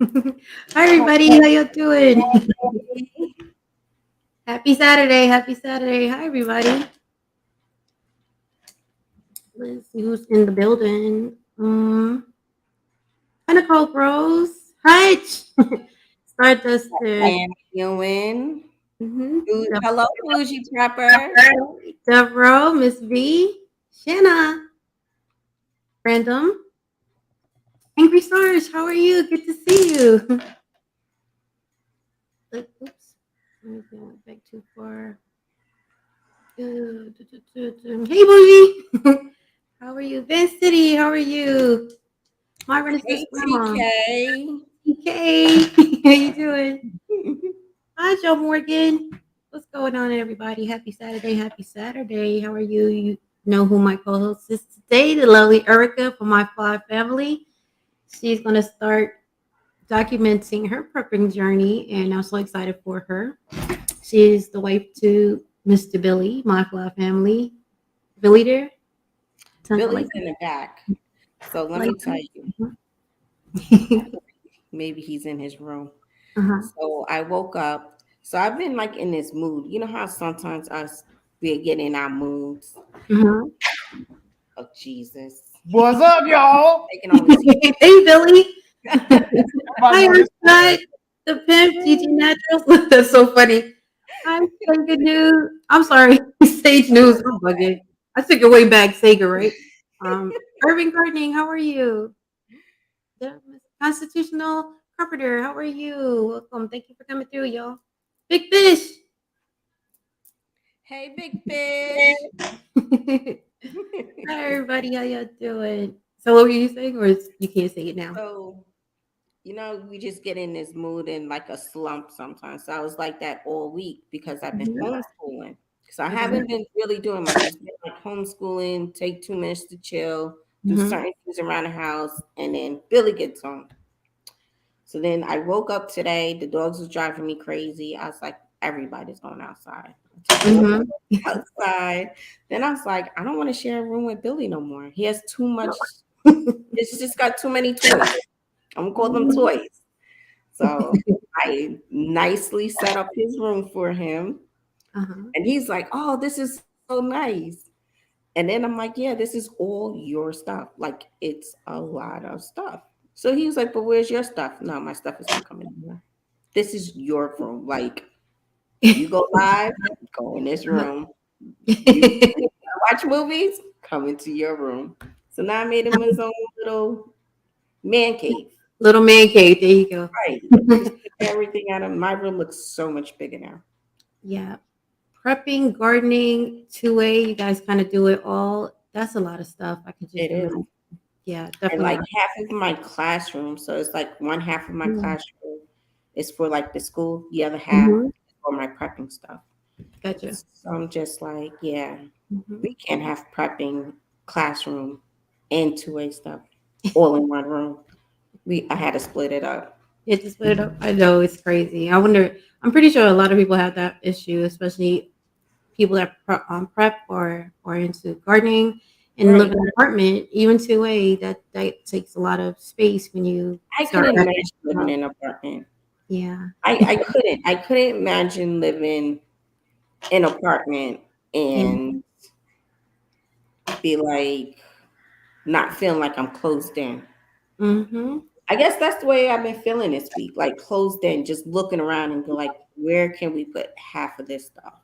Hi everybody, how you doing? Happy Saturday, happy Saturday. Hi everybody. Let's see who's in the building. Hi Nicole Bros. Hi. Stardust. And you win. Mm-hmm. Hello, Bougie Prepper. Devereaux, Miss V, Shanna, Random, Angry Stars. How are you? Good to see you. Oops, I went back too far. Hey Bougie. How are you? Vince City, how are you? My Renaissance Hey, Grandma. TK. Okay. How you doing? Hi, Joe Morgan. What's going on, everybody? Happy Saturday. Happy Saturday. How are you? You know who my co-host is today, the lovely Erika from MYFLYFAMILY. She's going to start documenting her prepping journey, and I'm so excited for her. She's the wife to Mr. Billy, MYFLYFAMILY. Billy there? Something like Billy's in the back. So let like me tell you, that. maybe he's in his room. Uh-huh. So I woke up. So I've been like in this mood. You know how sometimes us we get in our moods. Uh-huh. Oh Jesus. What's up, y'all? Taking on the seat. Hey, Billy. About Hi, to do Scott. The pimp, GG Naturals. That's so funny. Hi, Sega News. I'm sorry, Sage News. I'm bugging. I took it way back, Sega, right? Urban Gardening, how are you? The Constitutional Carpenter, how are you? Welcome. Thank you for coming through, y'all. Big Fish. Hey, big fish. Hi, everybody. How y'all doing? So, what were you saying, or you can't say it now? So we just get in this mood and like a slump sometimes. So I was like that all week because I've been Mhm. homeschooling. So I Okay. haven't been really doing much. It's been like homeschooling, take 2 minutes to chill, do Mhm. certain things around the house, and then Billy gets home. So then I woke up today. The dogs was driving me crazy. I was like, everybody's going outside. I took all the Mhm. dogs outside. Then I was like, I don't want to share a room with Billy no more. He has too much. It's just got too many toys. I'm gonna call them toys. So I nicely set up his room for him. Uh-huh. And he's like, oh, this is so nice. And then I'm like, yeah, this is all your stuff. Like, it's a lot of stuff. So he was like, but where's your stuff? No, my stuff is not coming in here. This is your room. Like, you go live, go in this room. You watch movies, come into your room. So now I made him his own little man cave. Little man cave. There you go. Right. Just took everything out of my room looks so much bigger now. Yeah. Prepping, gardening, 2A, you guys kind of do it all. That's a lot of stuff. I can just It is. imagine. Yeah, And definitely. like half of my classroom, so it's like one half of my classroom is for like the school, the other half Mm-hmm. is for my prepping stuff. Gotcha. So I'm just like, yeah, Mm-hmm. we can't have prepping classroom and two-way stuff all in one room. I had to split it up. Yeah, just split it up. I know it's crazy. I wonder. I'm pretty sure a lot of people have that issue, especially people that prep or into gardening and live Right. in an apartment. Even 2A, that takes a lot of space when you I start couldn't prepping. imagine living in an apartment. Yeah. I couldn't. I couldn't imagine living in an apartment Yeah. and be like not feeling like I'm closed in. Mm-hmm. I guess that's the way I've been feeling this week, like closed in, just looking around and be like, where can we put half of this stuff?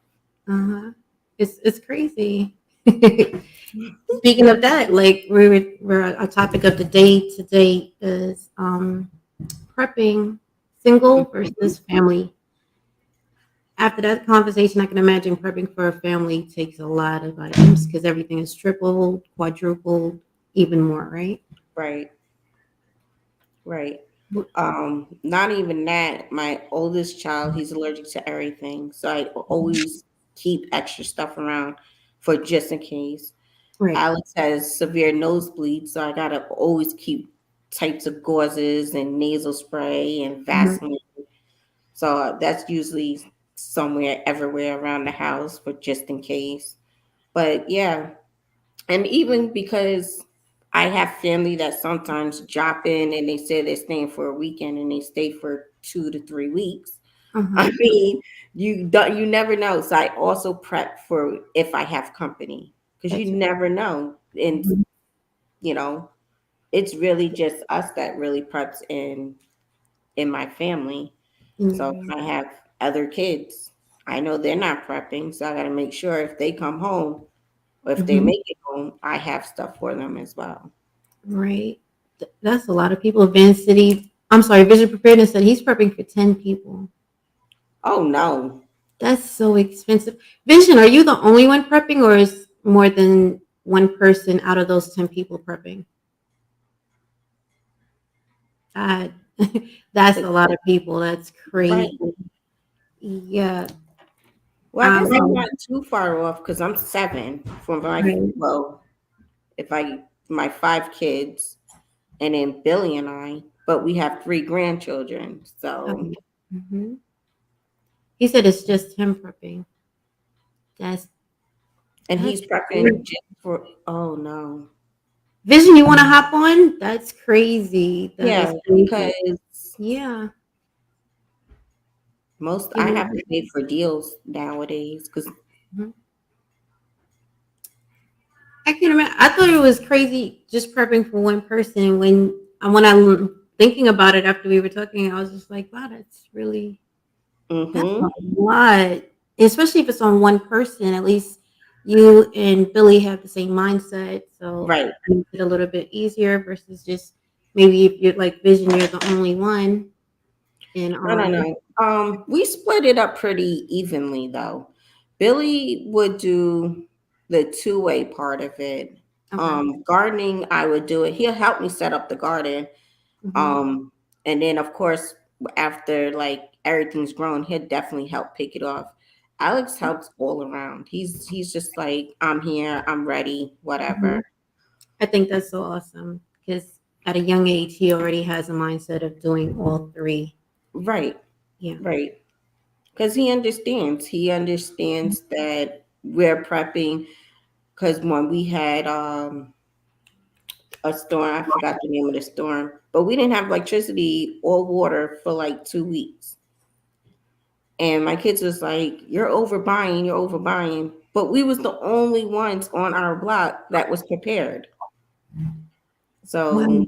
Uh-huh. It's crazy. Speaking of that, like we're our topic of the day today is prepping single versus family. After that conversation, I can imagine prepping for a family takes a lot of items because everything is tripled, quadrupled, even more, right? Right, right. Not even that. My oldest child, he's allergic to everything. So I always keep extra stuff around for just in case. Right. Alex has severe nosebleeds, so I gotta always keep types of gauzes and nasal spray and Mhm. Vaseline. So that's usually somewhere, everywhere around the house for just in case. But yeah, and even because I have family that sometimes drop in and they say they're staying for a weekend and they stay for 2 to 3 weeks. I mean, you never know. So I also prep for if I have company because you That's never know. And Mhm. you know, it's really just us that really preps in my family. So Yeah. if I have other kids, I know they're not prepping, so I got to make sure if they come home or if they Mhm. make it home, I have stuff for them as well. Right. That's a lot of people. Vision Preparedness said he's prepping for 10 people. Oh no. That's so expensive. Vision, are you the only one prepping, or is more than one person out of those 10 people prepping? God, that's a lot of people. That's Right. crazy. Yeah. Well, I guess I'm Um, not too far off because I'm 7 from right. well, if I my 5 kids and then Billy and I, but we have 3 grandchildren. So Mhm. He said it's just him prepping. That's and that's he's prepping crazy. just for oh no. Vision, you want to hop on? That's crazy. That Yeah, is crazy. because Yeah. most I You have to pay for deals nowadays because know, I can imagine. I thought it was crazy just prepping for one person. When I'm thinking about it after we were talking, I was just like, wow, that's a mm-hmm, lot. Especially if it's on one person. At least you and Billy have the same mindset, so right. it makes it a little bit easier versus just maybe if you're like Vision, you're the only one. And No, no, no. We split it up pretty evenly though. Billy would do the two-way part of it. okay. Gardening, I would do it. He'll help me set up the garden. Hmm. Um, and then of course, after like everything's grown, he'll definitely help pick it off. Alex helps all around. He's just like, I'm here, I'm ready, whatever. I think that's so awesome because at a young age, he already has a mindset of doing all three. Right, Yeah. right. Because he understands. He understands that we're prepping. Because when we had a storm, I forgot the name of the storm, but we didn't have electricity or water for like 2 weeks. And my kids was like, "You're overbuying, you're overbuying." But we was the only ones on our block that was prepared. So, Wow.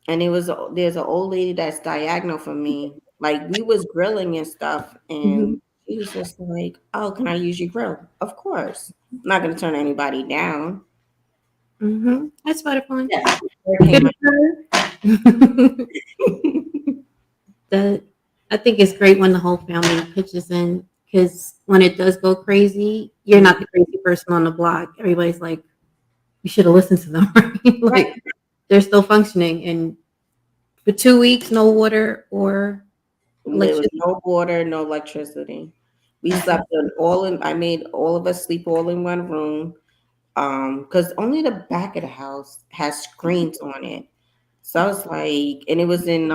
and there's an old lady that's diagonal from me. Like we was grilling and stuff, Hmm. and she was just like, "Oh, can I use your grill?" Of course. I'm not gonna turn anybody down. Hmm. That's part of fun. Yeah. Hurricane That I think it's great when the whole family pitches in because when it does go crazy, you're not the crazy person on the block. Everybody's like, you should have listened to them, right? Right. Like they're still functioning, and for 2 weeks, no water or There was electricity. no water, no electricity. We Mhm. slept I made all of us sleep all in one room. Because only the back of the house has screens on it. So I was like, and it was in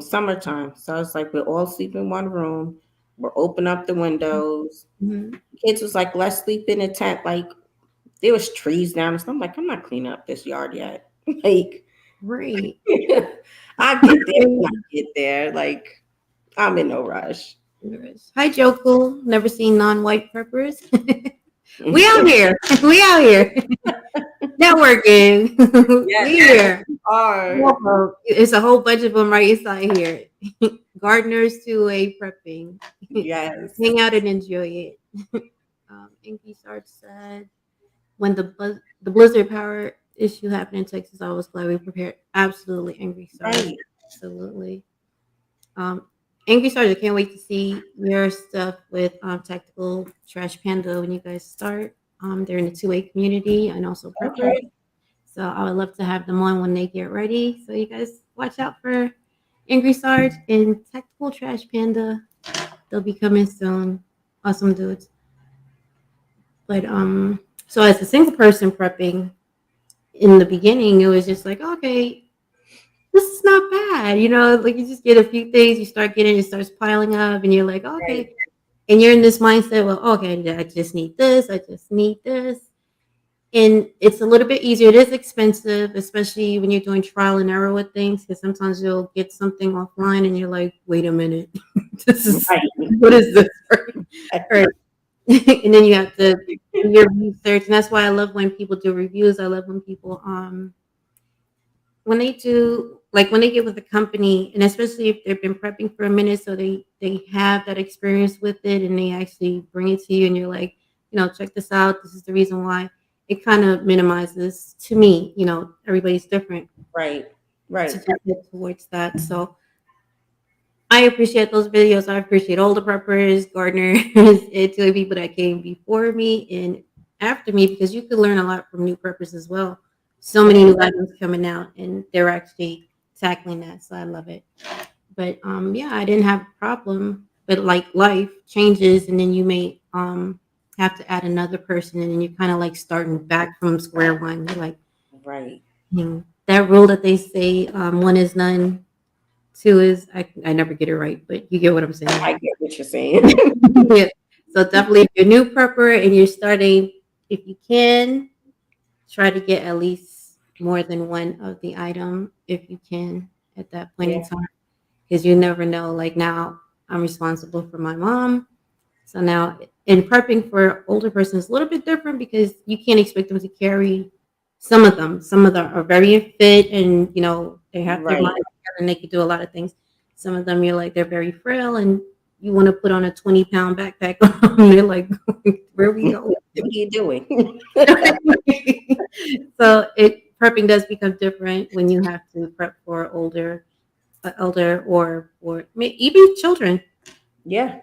summertime. So I was like, we're all sleep in one room. We're open up the windows. Mhm. Kids was like, let's sleep in a tent. Like there was trees down and stuff. I'm like, I'm not cleaning up this yard yet. Like Great. I get there when I get there. Like I'm in no rush. Hi, Joe Cool. Never seen non-white preppers. We out here. We out here. Networking. Yes, We here. are. Well, it's a whole bunch of them right inside here. Gardeners to a prepping. Yes. Hang out and enjoy it. Inky Sarge said, when the blizzard power issue happened in Texas, I was glad we prepared. Absolutely, Angry Sarge. Right. Absolutely. Um, Angry Sarge, I can't wait to see your stuff with Tactical Trash Panda when you guys start. They're in the 2A community and also preppers. Okay. So I would love to have them on when they get ready. So you guys watch out for Angry Sarge and Tactical Trash Panda. They'll be coming soon. Awesome dudes. But so as a single person prepping, in the beginning, it was just like, okay, this is not bad. Like you just get a few things, you start getting, it starts piling up, and you're like, Right. okay. And you're in this mindset, well, okay, I just need this, I just need this. And it's a little bit easier. It is expensive, especially when you're doing trial and error with things, because sometimes you'll get something offline and you're like, wait a minute, this is Right. what is this? Right. And then you have to do your research. And that's why I love when people do reviews. I love when people when they do, like when they get with a company, and especially if they've been prepping for a minute, so they have that experience with it, and they actually bring it to you, and you're like, check this out, this is the reason why. It kind of minimizes, to me, everybody's different, Right. to Right. just get towards that. So I appreciate those videos. I appreciate all the preppers, gardeners, and to the people that came before me and after me, because you could learn a lot from new preppers as well. So many new items coming out, and they're actually tackling that. So I love it. But yeah, I didn't have a problem. But like life changes, and then you may have to add another person, and then you're kind of like starting back from square one. You're like, Right. that rule that they say, one is none, two is, I never get it right, but you get what I'm saying. I get what you're saying. Yeah. So definitely, if you're a new prepper and you're starting, if you can, try to get at least more than one of the item if you can at that point in Yeah. time, because you never know. Like now, I'm responsible for my mom, so now in prepping for older person is a little bit different because you can't expect them to carry some of them. Some of them are very fit, and they have their Right. mind together and they can do a lot of things. Some of them, you're like, they're very frail, and you want to put on a 20-pound backpack on them. They're like, where are we going? What are you doing? So prepping does become different when you have to prep for elder or even children. Yeah.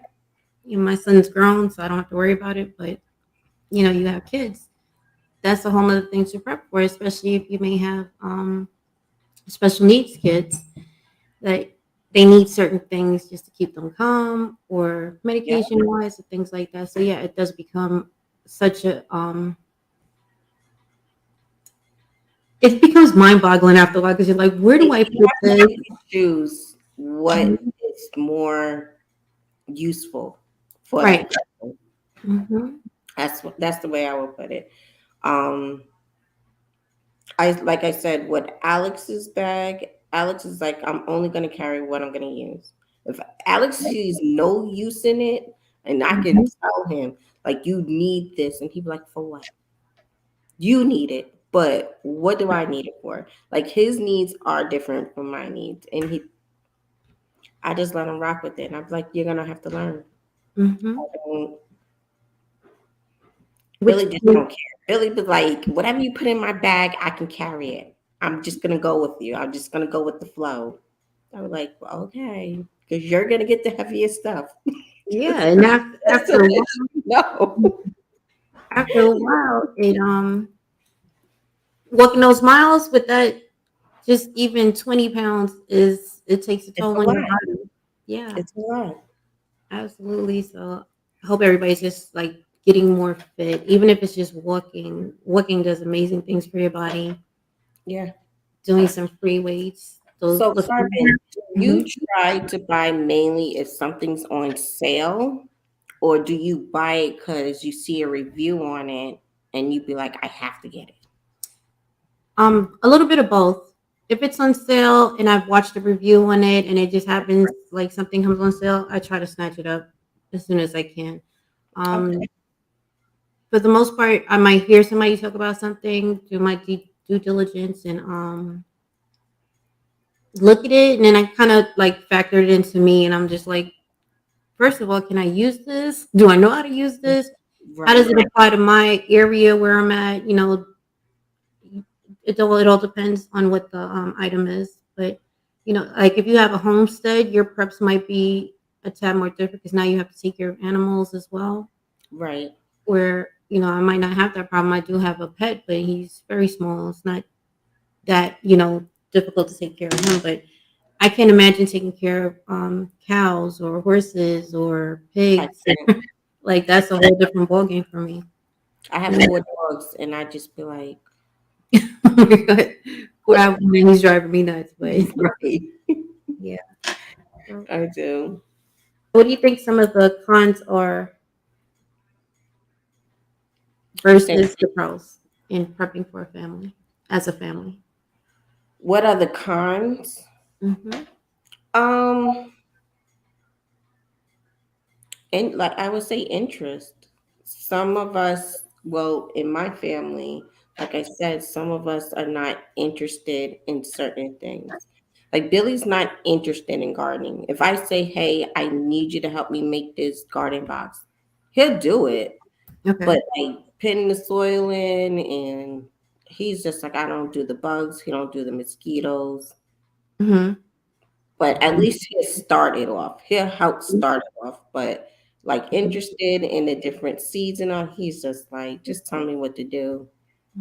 My son's grown, so I don't have to worry about it. But you have kids. That's a whole other thing to prep for, especially if you may have special needs kids that they need certain things just to keep them calm, or Yeah. medication wise, and things like that. So yeah, it does become such a it becomes mind boggling after a while, because you're like, where do I put You this? have to choose what Mhm. is more useful for Right. that person. Hmm. That's the way I would put it. Um, I like I said with Alex's bag. Alex is like, I'm only gonna carry what I'm gonna use. If Alex sees no use in it, and I can Hmm. tell him like, you need this, and he'd be like, for what? You need it, but what do I need it for? Like his needs are different from my needs, and I just let him rock with it. And I'm like, you're gonna have to learn. Hmm. I don't, Which Billy just don't care. Billy be like, whatever you put in my bag, I can carry it. I'm just gonna go with you. I'm just gonna go with the flow. I was like, well, okay, because you're gonna get the heaviest stuff. yeah, and Just to after a let while, you know. it walking those miles with that, just even 20 pounds, it takes a It's toll a on your lot. body. Yeah, It's a lot. absolutely. So I hope everybody's just like getting more fit, even if it's just walking. Walking does amazing things for your body. Yeah. Doing some free weights, those So, looking. Carbon, do you Mhm. try to buy mainly if something's on sale, or do you buy it because you see a review on it and you be like, I have to get it? A little bit of both. If it's on sale and I've watched a review on it and it just happens like something comes on sale, I try to snatch it up as soon as I can. Okay. For the most part, I might hear somebody talk about something, do my due diligence, and look at it, and then I kind of like factor it into me, and I'm just like, first of all, can I use this? Do I know how to use this? How does Right. it apply to my area where I'm at? It all depends on what the item is. But like if you have a homestead, your preps might be a tad more different because now you have to take care of animals as well. Right. Where I might not have that problem. I do have a pet, but he's very small. It's not that difficult to take care of him. But I can't imagine taking care of cows or horses or I pigs. can't. Like that's a whole different ballgame for me. I have Yeah. 4 dogs and I just be like, Poor Alvin, he's driving me nuts. But right. yeah. So, I do. what do you think some of the cons are Same. versus the pros? in prepping for a family, as a family? What are the cons? Mm-hmm. Um, and like I would say, interest. Some of us, well, in my family, like I said, some of us are not interested in certain things. Like Billy's not interested in gardening. If I say, "Hey, I need you to help me make this garden box," he'll do it. Okay. But like putting the soil in, and he's just like, I don't do the bugs. He don't do the mosquitoes. Mm-hmm. But at least he'll start it off. He'll help start it off. But like interested in the different seeds and all, he's just like, just tell me what to do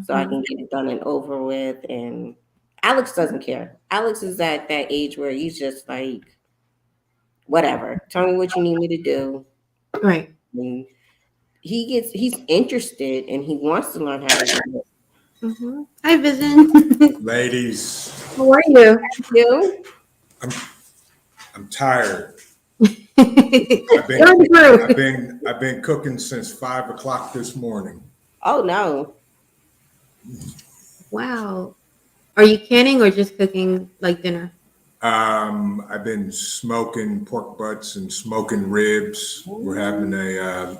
so I Mm-hmm. can get it done and over with. And Alex doesn't care. Alex is at that age where he's just like, whatever. Tell me what you need me to do. Right. And he's interested and he wants to learn how to do it. Mm-hmm. Hi, Vision. Ladies, How are you? You? I'm I'm tired. Going through. I've been cooking since 5 o'clock this morning. Oh no. Wow. Are you canning or just cooking like dinner? I've been smoking pork butts and smoking ribs. We're having we're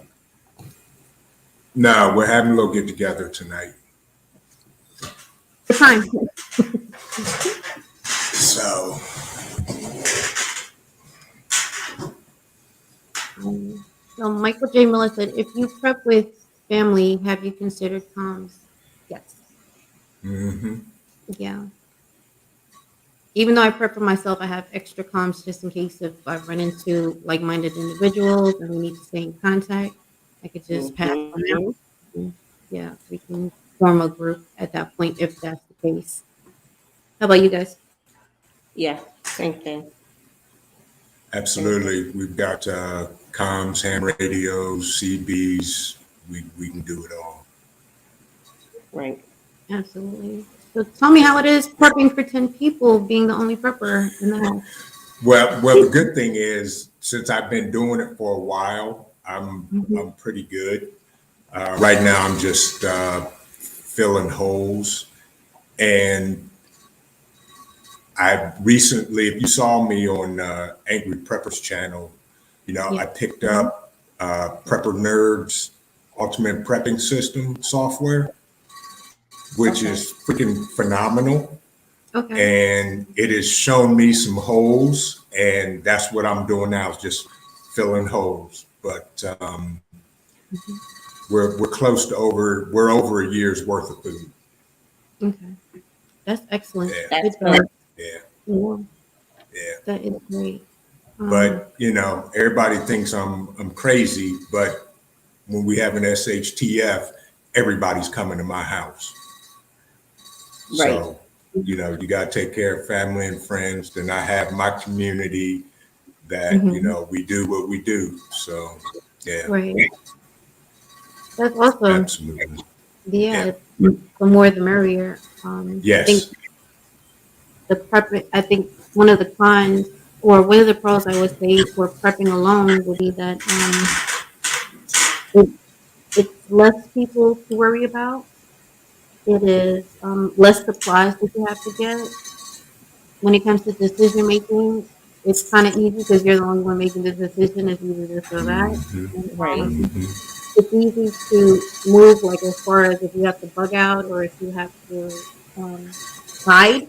having a little get together tonight. It's fine. So So Michael J. Miller said, if you prep with family, have you considered comms? Yes. mhm. Yeah. Even though I prep for myself, I have extra comms just in case if I run into like-minded individuals and we need to stay in contact, I could just pass them Mhm. out. And yeah, we can form a group at that point if that's the case. How about you guys? Yeah, same thing. Absolutely. We've got comms, ham radios, CBs. We can do it all. Right. Absolutely. So tell me how it is prepping for 10 people, being the only prepper in the house. Well, the good thing is since I've been doing it for a while, Mhm. I'm pretty good. Right now, I'm just filling holes, and I recently, if you saw me on Angry Preppers channel, Yeah. I picked up Prepper Nerds Ultimate Prepping System software, which Okay. is freaking phenomenal. Okay. And it has shown me some holes, and that's what I'm doing now is just filling holes. But Mhm. we're close to we're over a year's worth of food. Okay. That's excellent. Yeah, That's Good job. good. yeah, Yeah, yeah. that is great. But everybody thinks I'm crazy. But when we have an SHTF, everybody's coming to my house. Right. So you got to take care of family and friends. Then I have my community that Mhm. we do what we do. So yeah, Right. That's awesome. absolutely. Yeah. Yeah, the more the merrier. I think Yes. the prep. I think one of the cons, or one of the pros, I would say, for prepping alone would be that it, it's less people to worry about. It is less supplies that you have to get. When it comes to decision making, it's kind of easy because you're the only one making the decision. It's either this or that. Hmm. And, Right. it's easy to move, like as far as if you have to bug out or if you have to hide.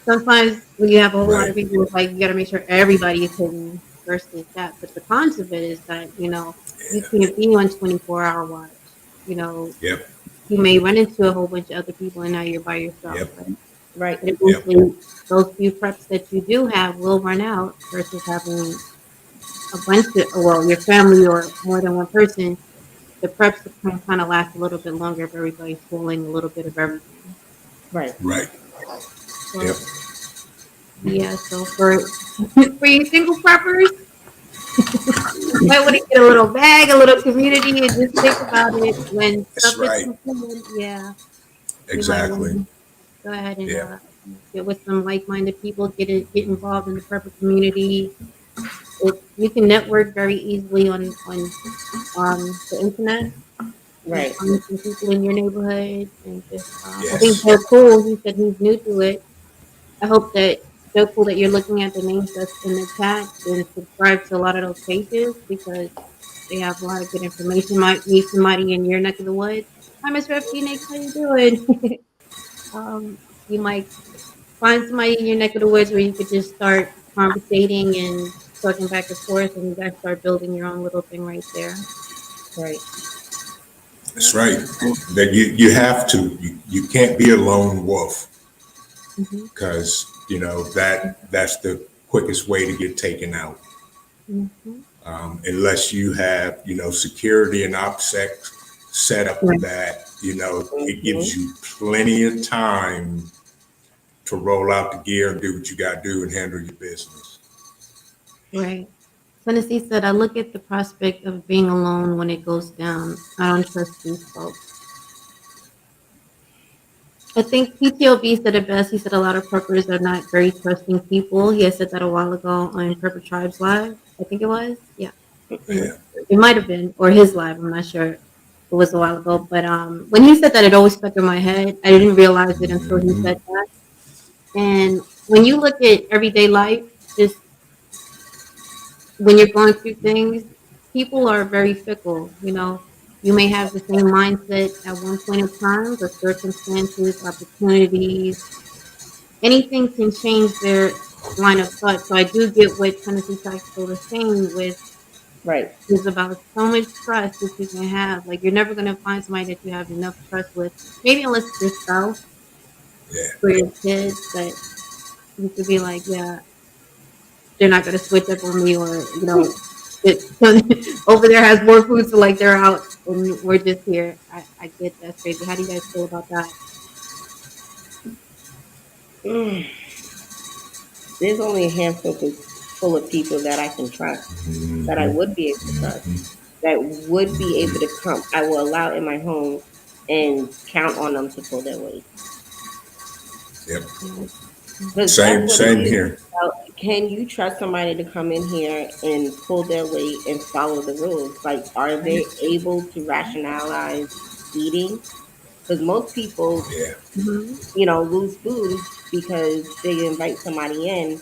Sometimes when you have a whole lot of Right. people, it's like you got to make sure everybody is hidden versus that. But the cons of it is that you Yeah. can't be on 24-hour watch. You know, Yep. you may run into a whole bunch of other people, and now you're by yourself. Yep. Right? Right. But Yep. eventually, those few preps that you do have will run out versus having a bunch of, well, your family or more than one person. The preps can kind of last a little bit longer if everybody's pulling a little bit of everything. Right. Right. So Yep. yeah, so for for you single preppers, you might want to get a little bag, a little community, and just think about it when That's stuff is right. complete. Yeah, you might want Exactly. to go ahead and Yeah. get with some like-minded people, get involved in the prepper community. You can network very easily on the internet. Right. find some people in your neighborhood and just. I think Yes. Joe Cool. He said he's new to it. I hope that Joe Cool that you're looking at the names that's in the chat and subscribe to a lot of those pages because they have a lot of good information. Might need somebody in your neck of the woods. Hi, Miss Rep Phoenix. How you doing? You might find somebody in your neck of the woods where you could just start conversating and talking back and forth, and you guys start building your own little thing right there. Right. That's right. That you have to. You can't be a lone wolf Mm-hmm. because that's the quickest way to get taken out. Mm-hmm. Unless you have security and OPSEC set up for Right. that. It gives you plenty of time to roll out the gear and do what you got to do and handle your business. Right. Tennessee said, I look at the prospect of being alone when it goes down. I don't trust these folks. I think PTOB said it best. He said a lot of preppers are not very trusting people. He had said that a while ago on Prepper Tribes Live. I think it was. Yeah. Yeah. It might have been, or his live. I'm not sure. It was a while ago. But when he said that, it always stuck in my head. I didn't realize it until he said that. And when you look at everyday life, just when you're going through things, people are very fickle. You may have the same mindset at one point in time, but circumstances, opportunities, anything can change their line of thought. So I do get what Tennessee Tactical is saying with Right. is about so much trust that you can have. Like you're never gonna find somebody that you have enough trust with. Maybe unless it's your spouse Yeah. or your kids, but you could be like, yeah, they're not gonna switch up on me, or over there has more food, so like they're out and we're just here. I get that's crazy. How do you guys feel about that? There's only a handful full of people that I can trust, that I would be able to trust, that would be able to come. I will allow in my home and count on them to pull their weight. Yep. Because Same that's what it is. here. Can you trust somebody to come in here and pull their weight and follow the rules? Like, are they able to rationalize eating? Because most people, Yeah. lose food because they invite somebody in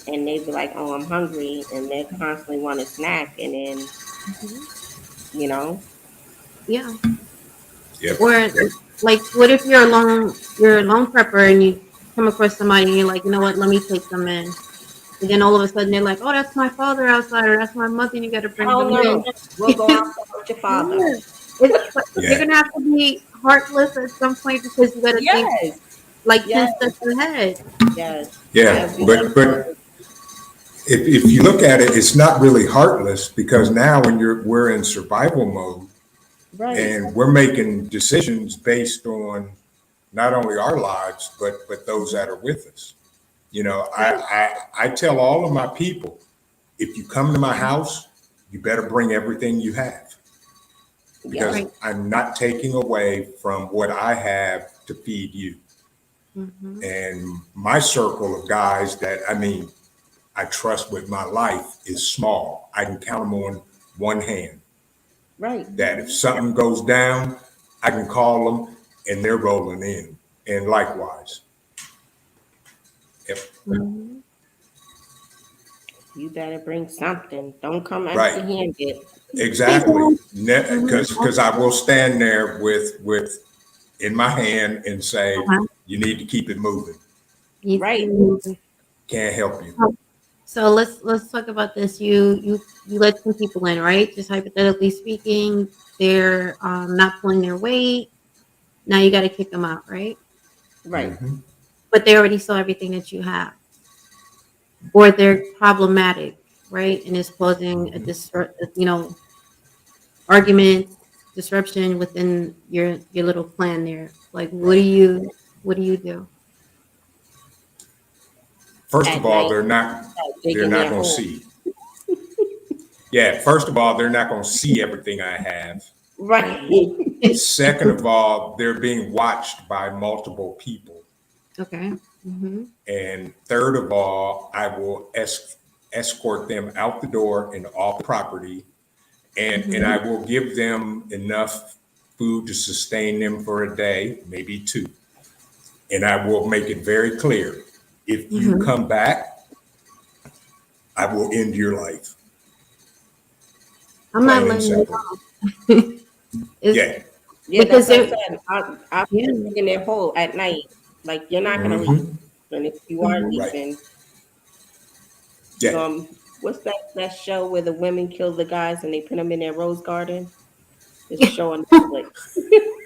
and they be like, "Oh, I'm hungry," and they constantly want a snack, and then, Yeah. Yep. Or like, what if you're a lone prepper and you come across somebody and you're like, you know what, let me take them in. And then all of a sudden they're like, oh, that's my father outside, or that's my mother, and you got to bring hell them no, in. we'll go outside with your father. You're going to have to be heartless at some point because you got to think Yes, like 10 yes, steps ahead. yes. Yeah. But if you look at it, it's not really heartless because now we're in survival mode Right. and we're making decisions based on not only our lives, but those that are with us. I tell all of my people, if you come to my house, you better bring everything you have because Right. I'm not taking away from what I have to feed you. Mm-hmm. And my circle of guys that, I trust with my life is small. I can count them on one hand. Right. That if something goes down, I can call them and they're rolling in. And likewise. Yep. Mm-hmm. You better bring something. Don't come Right. empty-handed. Exactly. Because I will stand there with in my hand and say, you need to keep it moving. Right. Can't help you. So let's talk about this. You let some people in, right? Just hypothetically speaking, they're not pulling their weight. Now you got to kick them out, right? Right. Mm-hmm. But they already saw everything that you have, or they're problematic, right? And it's causing argument, disruption within your little plan there. Like, what do you do? First At of all, night, they're not digging going their to hole. see. Yeah, first of all, they're not going to see everything I have. Right. Second of all, they're being watched by multiple people. Okay. Mm-hmm. And third of all, I will escort them out the door and off the property. And I will give them enough food to sustain them for a day, maybe two. And I will make it very clear. If you come back, I will end your life. I'm not Plain and letting you simple. go. Yeah. Yeah, Because that's what they're- I said. I'll put Yeah. you in their hole at night. Like, you're not gonna leave. Mhm. And if you are Mhm. Right. leaving, Yeah. what's that show where the women kill the guys and they put them in their rose garden? It's a show on Netflix.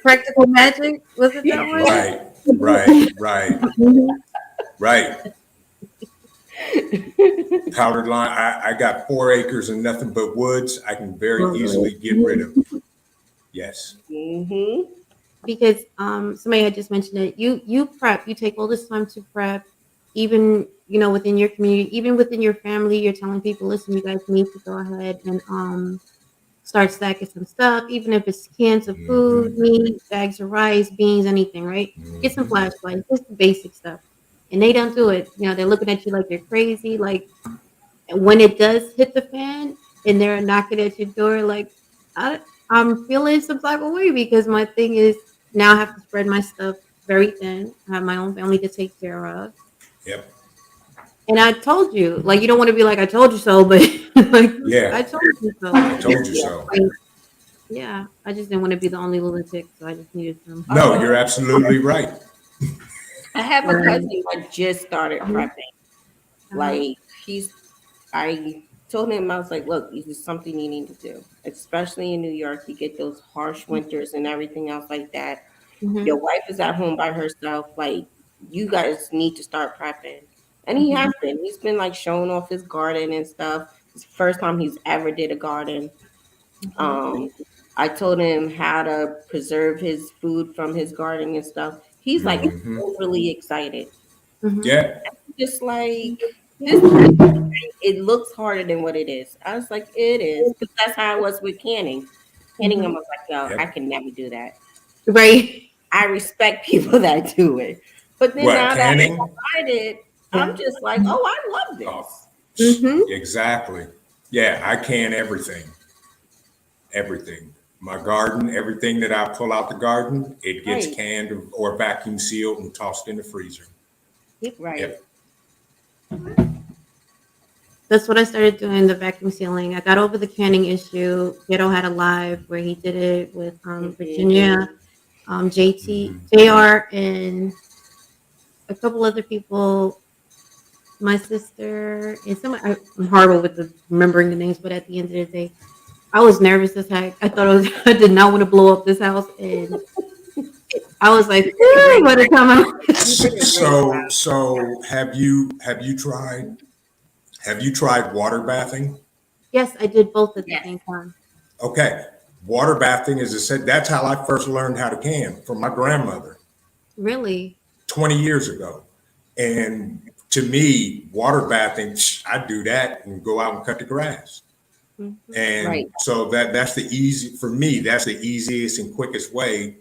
Practical Magic, was it that one? Right. Right. Mhm. Right. Powdered lime. I got 4 acres and nothing but woods. I can very easily get rid of. Yes. Mm-hmm. Because somebody had just mentioned it. You prep. You take all this time to prep, even within your community, even within your family. You're telling people, listen, you guys need to go ahead and start stacking some stuff, even if it's cans of food, meat, bags of rice, beans, anything, right? Get some flashlights, just the basic stuff. And they don't do it. They're looking at you like you're crazy. Like when it does hit the fan and they're knocking at your door, like I'm feeling some type of way because my thing is now I have to spread my stuff very thin. I have my own family to take care of. Yep. And I told you, like, you don't want to be like, I told you so, but like, Yeah. I told you so. I told you so. Yeah, I just didn't want to be the only lunatic, so I just needed some. No, you're absolutely right. I have a Right. cousin that just started Mhm. prepping. Like, I told him, I was like, look, this is something you need to do, especially in New York. You get those harsh winters and everything else like that. Mhm. Your wife is at home by herself. Like, you guys need to start prepping. And he has been. He's been like showing off his garden and stuff. It's the first time he's ever did a garden. I told him how to preserve his food from his garden and stuff. He's like overly excited. Mhm. Yeah. Just like Yeah. this, it looks harder than what it is. I was like, it is, because that's how it was with canning. Canning, I was like, yo, I Yep. can never do that. Right. I respect people that do it, but then What, now that canning? I tried it, Yeah. I'm just like, oh, I love Oh, this. Mhm. exactly. Yeah, I can everything. Everything. My garden, everything that I pull out the garden, it gets Right. canned or vacuum sealed and tossed in the freezer. Right. Yep. That's what I started doing, the vacuum sealing. I got over the canning issue. Ghetto had a live where he did it with Virginia, JT, JR, and a couple other people. My sister and somebody. I'm horrible with remembering the names, but at the end of the day, I was nervous as heck. I thought I did not want to blow up this house, and I was like, "Woo," by the time I So have you tried water bathing? yes, I did both at the Yes. same time. Okay. Water bathing, as I said, that's how I first learned how to can from my grandmother Really? 20 years ago. And to me, water bathing, I do that and go out and cut the grass. Mhm. And Right. so that's the easy for me. That's the easiest and quickest way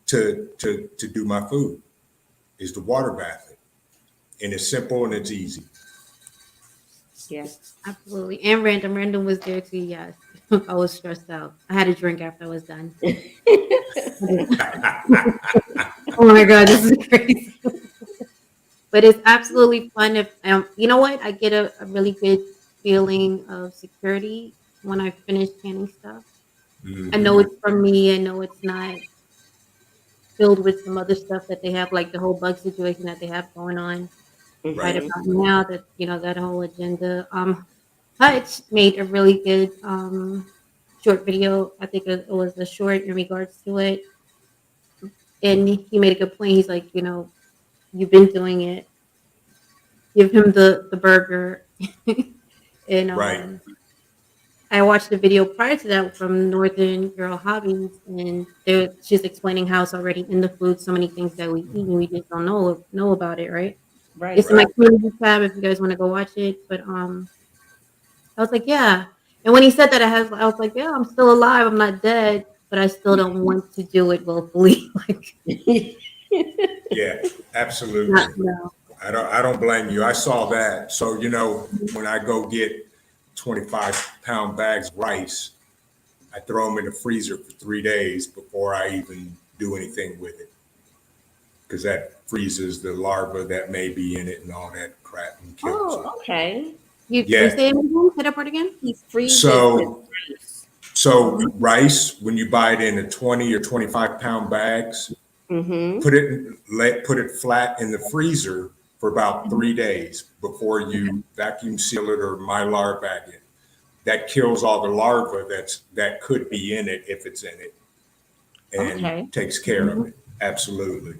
to do my food is the water bath it, and it's simple and it's easy. Yes. Absolutely. And random. Random was there too. Yes. I was stressed out. I had a drink after I was done. Oh my God, this is crazy. But it's absolutely fun. If you know what, I get a really good feeling of security when I finish canning stuff. I know it's from me. I know it's not filled with some other stuff that they have, like the whole bug situation that they have going on right Mhm. about now. That that whole agenda. Hutch made a really good short video. I think it was a short in regards to it, and he made a good point. He's like, you've been doing it. Give him the burger, and Right. I watched the video prior to that from Northern Girl Hobbies, and she's explaining how it's already in the food. So many things that we eat and we just don't know about it, right? Right. It's in my community tab if you guys want to go watch it. But I was like, yeah. And when he said that, I was like, yeah, I'm still alive. I'm not dead, but I still don't want to do it willfully. Like, Yeah, absolutely. no. I don't blame you. I saw that. So, when I go get 25-pound bags of rice, I throw them in the freezer for 3 days before I even do anything with it. Because that freezes the larva that may be in it and all that crap and kills it. Oh, okay. You Yeah. say it again? Say that part again? He freezes So- his rice. So rice, when you buy it in the 20 or 25 pound bags, Mm-hmm. put it flat in the freezer for about 3 days before you vacuum seal it or Mylar bag it. That kills all the larvae that could be in it if it's in it, and Okay. takes care of it. Absolutely.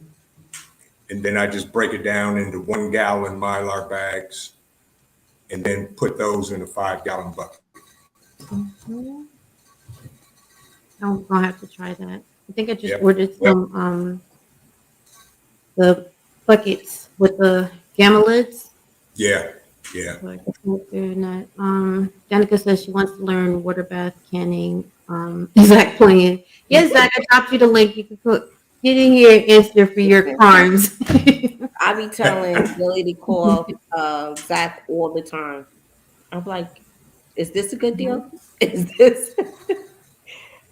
And then I just break it down into 1 gallon Mylar bags, and then put those in a 5 gallon bucket. Mhm. I'm gonna have to try that. I think I just Yep. ordered some the buckets with the gamma lids. Yeah. So I can start doing that. Danica says she wants to learn water bath canning. Zach playing. Yes, Zach, I dropped you the link. You can get in here and answer for your crimes. I be telling Billy to call Zach all the time. I'm like, is this a good deal? Is this?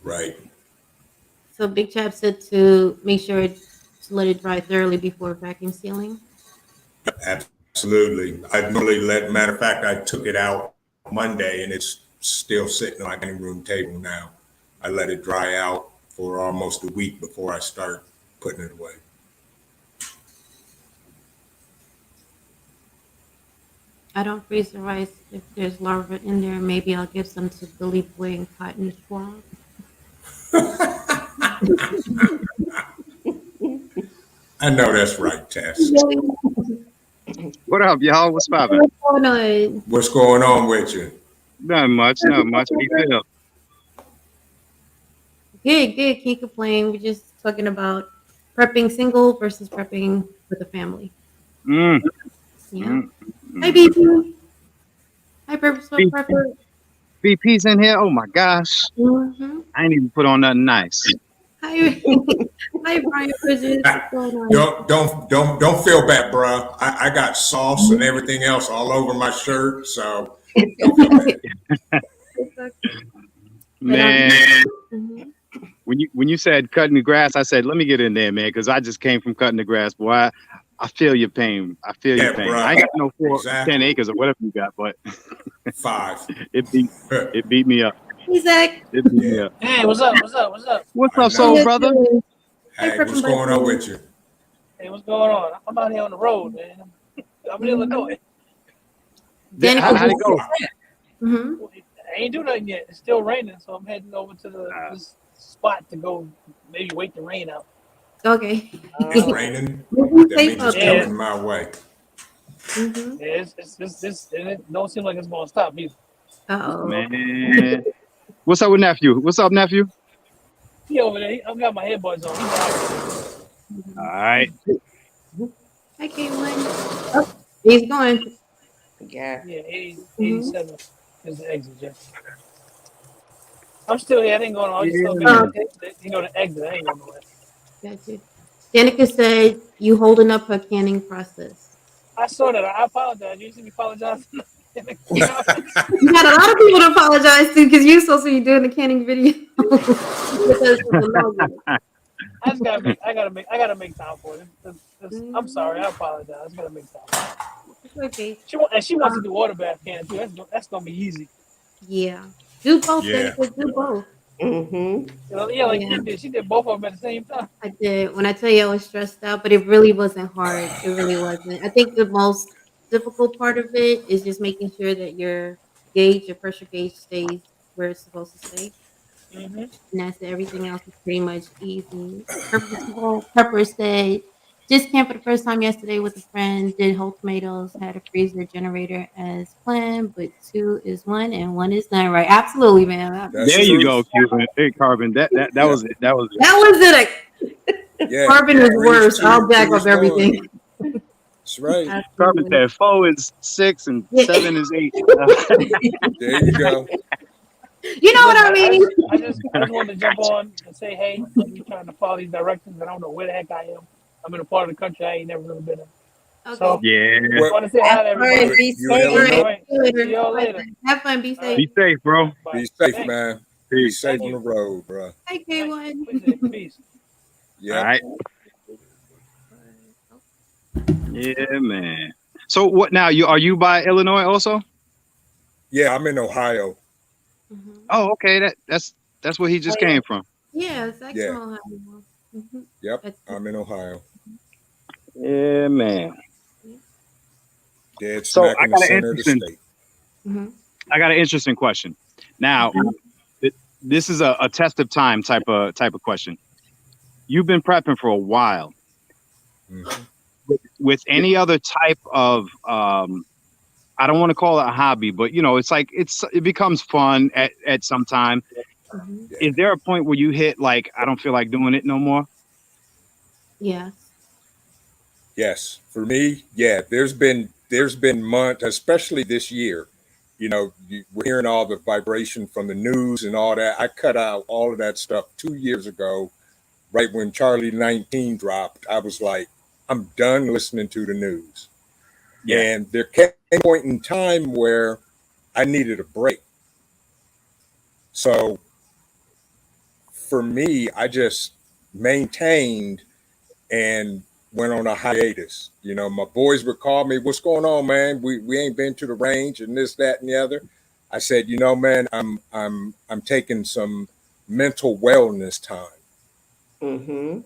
Right. So Big Chap said to make sure to let it dry thoroughly before vacuum sealing. Absolutely. I normally matter of fact, I took it out Monday and it's still sitting on my dining room table now. I let it dry out for almost a week before I start putting it away. I don't freeze the rice if there's larvae in there. Maybe I'll give some to Billy Boy and Cotton Swab. I know that's right, Tess. What up, y'all? What's poppin'? What's going on? What's going on with you? Not much. How you feel? Good. Can't complain. We're just talking about prepping single versus prepping with a family. Mm. Yeah. Mm. Hi, baby. Hi, Purposeful Prepper. VP's in here. Oh my gosh. Mm-hmm. I ain't even put on nothing nice. Hi, hi, Brian Bridges. What's going on? Don't feel bad, bro. I got sauce and everything else all over my shirt, so don't feel bad. Man, Mhm. when you said cutting the grass, I said, let me get in there, man, because I just came from cutting the grass, boy. I feel your pain. I feel your pain. Bro. I ain't got no 10 Exactly. acres or whatever you got, but 5. it beat me up. Hey, Zach. It beat me up. Hey, what's up? What's I up, soul know. brother? Hey, what's going on with you? Hey, what's going on? I'm out here on the road, man. I'm in Illinois. Danica How'd it go? Mm-hmm. I ain't do nothing yet. It's still raining, so I'm heading over to this spot to go maybe wait the rain out. Okay. It's raining. Mhm. That means it's Yeah. coming my way. Mm-hmm. Yeah, and it don't seem like it's gonna stop either. Uh-oh. Man. What's up with nephew? What's up, nephew? He over there. I've got my headbuds on. He's All right. Hi, Caitlin. Oh, he's going. Yeah. Yeah, 87 is the exit, Jeff. I'm still here. I didn't go on. I just still the exit. I ain't going nowhere. Gotcha. Danica said you holding up her canning process. I saw that. I apologize. You see me apologize. You got a lot of people to apologize to because you're supposed to be doing the canning video. Because of the logo. I gotta make time for it. I'm sorry. I apologize. I gotta make time. It's okay. She wants to do water bath can too. That's gonna be easy. Yeah. Do both, Yeah. Danica. Do both. Mm-hmm. You know, yeah, like Yeah. you did. She did both of them at the same time. I did. When I tell you I was stressed out, but it really wasn't hard. It really wasn't. I think the most difficult part of it is just making sure that your pressure gauge stays where it's supposed to stay. Mm-hmm. And that's it. Everything else is pretty much easy. Pepper said, just camped for the first time yesterday with a friend, did whole tomatoes, had a freezer generator as planned, but 2 is 1 and 1 is none. Right. Absolutely, man. That's There you true. go, Cuban. Hey, Carbon. That was it. That was it. That was it. Yeah. Carbon was Three worse. two, I'll back two up is everything. That's right. Carbon said 4 is 6 and Yeah. 7 is 8. There you go. You know what I mean? I just wanted to jump on and say, hey, I'm trying to follow these directions. I don't know where the heck I am. I'm in a part of the country I ain't never really been in. Okay. So, Yeah. I want to say hi to everybody. Be You in safe. Illinois? All right. See y'all later. Have fun. Be safe. Be safe, bro. Bye. Be safe, Thanks. man. Be Peace. safe Thank on the you. road, bro. Hi, K1. Appreciate it. Peace. Yeah. All right. Yeah, man. So what now? Are you by Illinois also? Yeah, I'm in Ohio. Mhm. Oh, okay. That's where he just Oh, yeah. came from. Yeah, it's like Yeah. from Ohio. Mhm. Yep. That's I'm in Ohio. Yeah, man. Dead So smack in the center of the state. I got an interesting question. Now, this is a test of time type of question. You've been prepping for a while. Mhm. With any other type of I don't want to call it a hobby, but it's like it becomes fun at some time. Mhm. Yeah. Is there a point where you hit like I don't feel like doing it no more? Yes. Yes. For me, yeah. There's been months, especially this year. We're hearing all the vibration from the news and all that. I cut out all of that stuff 2 years ago, right when Charlie 19 dropped. I was like, I'm done listening to the news. Yeah. And there came a point in time where I needed a break. So for me, I just maintained and went on a hiatus. My boys would call me, "What's going on, man? We ain't been to the range and this, that, and the other." I said, man, I'm taking some mental wellness time Mm-hmm.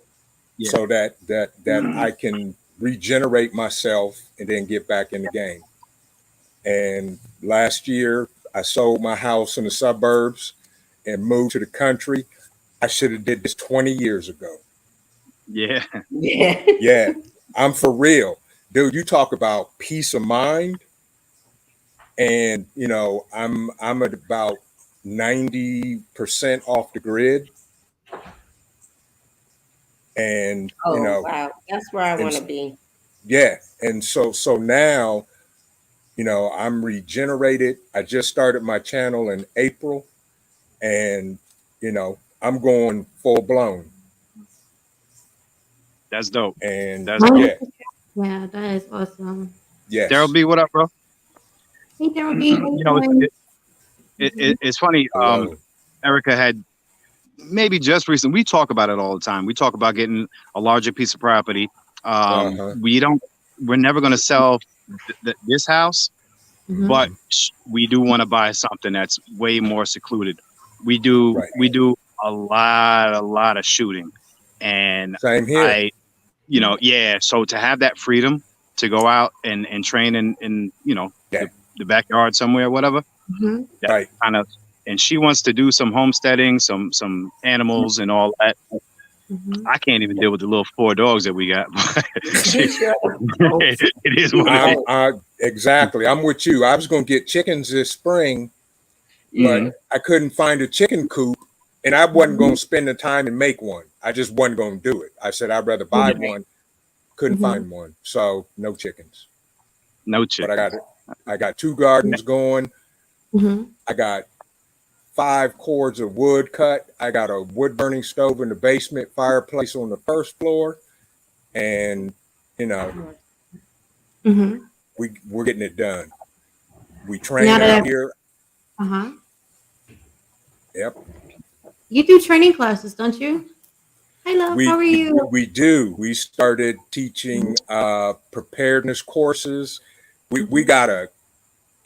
Yeah. so that I can regenerate myself and then get back in the game. And last year, I sold my house in the suburbs and moved to the country. I should have did this 20 years ago. Yeah. Yeah. Yeah, I'm for real. Dude, you talk about peace of mind. And, I'm at about 90% off the grid. And, Oh, wow. That's where I and want to be. yeah. And so now, I'm regenerated. I just started my channel in April and, I'm going full blown. That's dope. And That's dope. yeah, Yeah, that is awesome. Daryl yes. B, what up, bro? Hey, Daryl B. It's funny. Hello. Erika had maybe just recently. We talk about it all the time. We talk about getting a larger piece of property. Uh-huh. We're never going to sell this house, Mhm. but we do want to buy something that's way more secluded. We do Right. a lot of shooting, and Same here. so to have that freedom to go out and train in Yeah. the backyard somewhere, whatever. Mhm. That Right. kind of, and she wants to do some homesteading, some animals and all that. Mhm. I can't even deal with the little 4 dogs that we got. It is what it is. Exactly. I'm with you. I was going to get chickens this spring, but Mhm. I couldn't find a chicken coop, and I wasn't going to spend the time and make one. I just wasn't going to do it. I said I'd rather buy one. Couldn't find one, so no chickens. No But chicken. I got 2 gardens going. Mhm. I got 5 cords of wood cut. I got a wood burning stove in the basement, fireplace on the first floor, and Mhm. we're getting it done. We train Now that out here. Yep. You do training classes, don't you? Hi, love. How are you? We do. We started teaching preparedness courses. We gotta,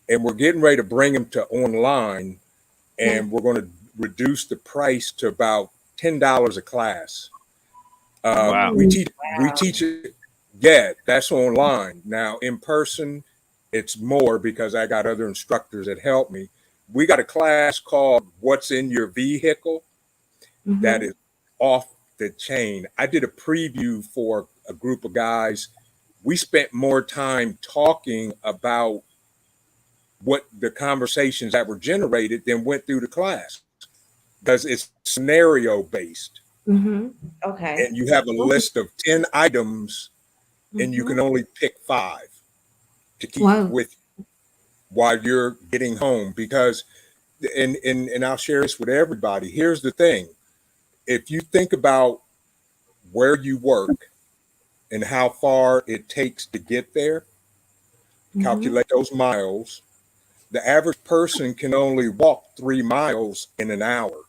and we're getting ready to bring them to online, and we're going to reduce the price to about $10 a class. Wow. We teach it. Yeah, that's online. Now in person, it's more because I got other instructors that help me. We got a class called "What's in Your Vehicle" that is off the chain. I did a preview for a group of guys. We spent more time talking about what the conversations that were generated than went through the class because it's scenario based. Okay. And you have a list of 10 items and you can only pick 5 to keep with you while you're getting home. Because, and I'll share this with everybody. Here's the thing. If you think about where you work and how far it takes to get there, calculate those miles. The average person can only walk 3 miles in an hour.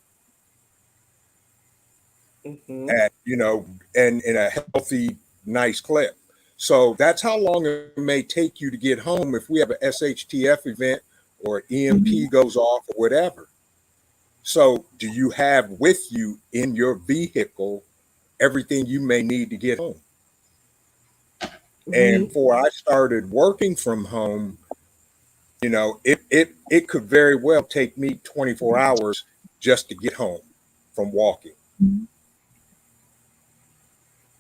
at, and in a healthy, nice clip. So that's how long it may take you to get home if we have an SHTF event or EMP goes off or whatever. So do you have with you in your vehicle everything you may need to get home? And before I started working from home, it could very well take me 24 hours just to get home from walking.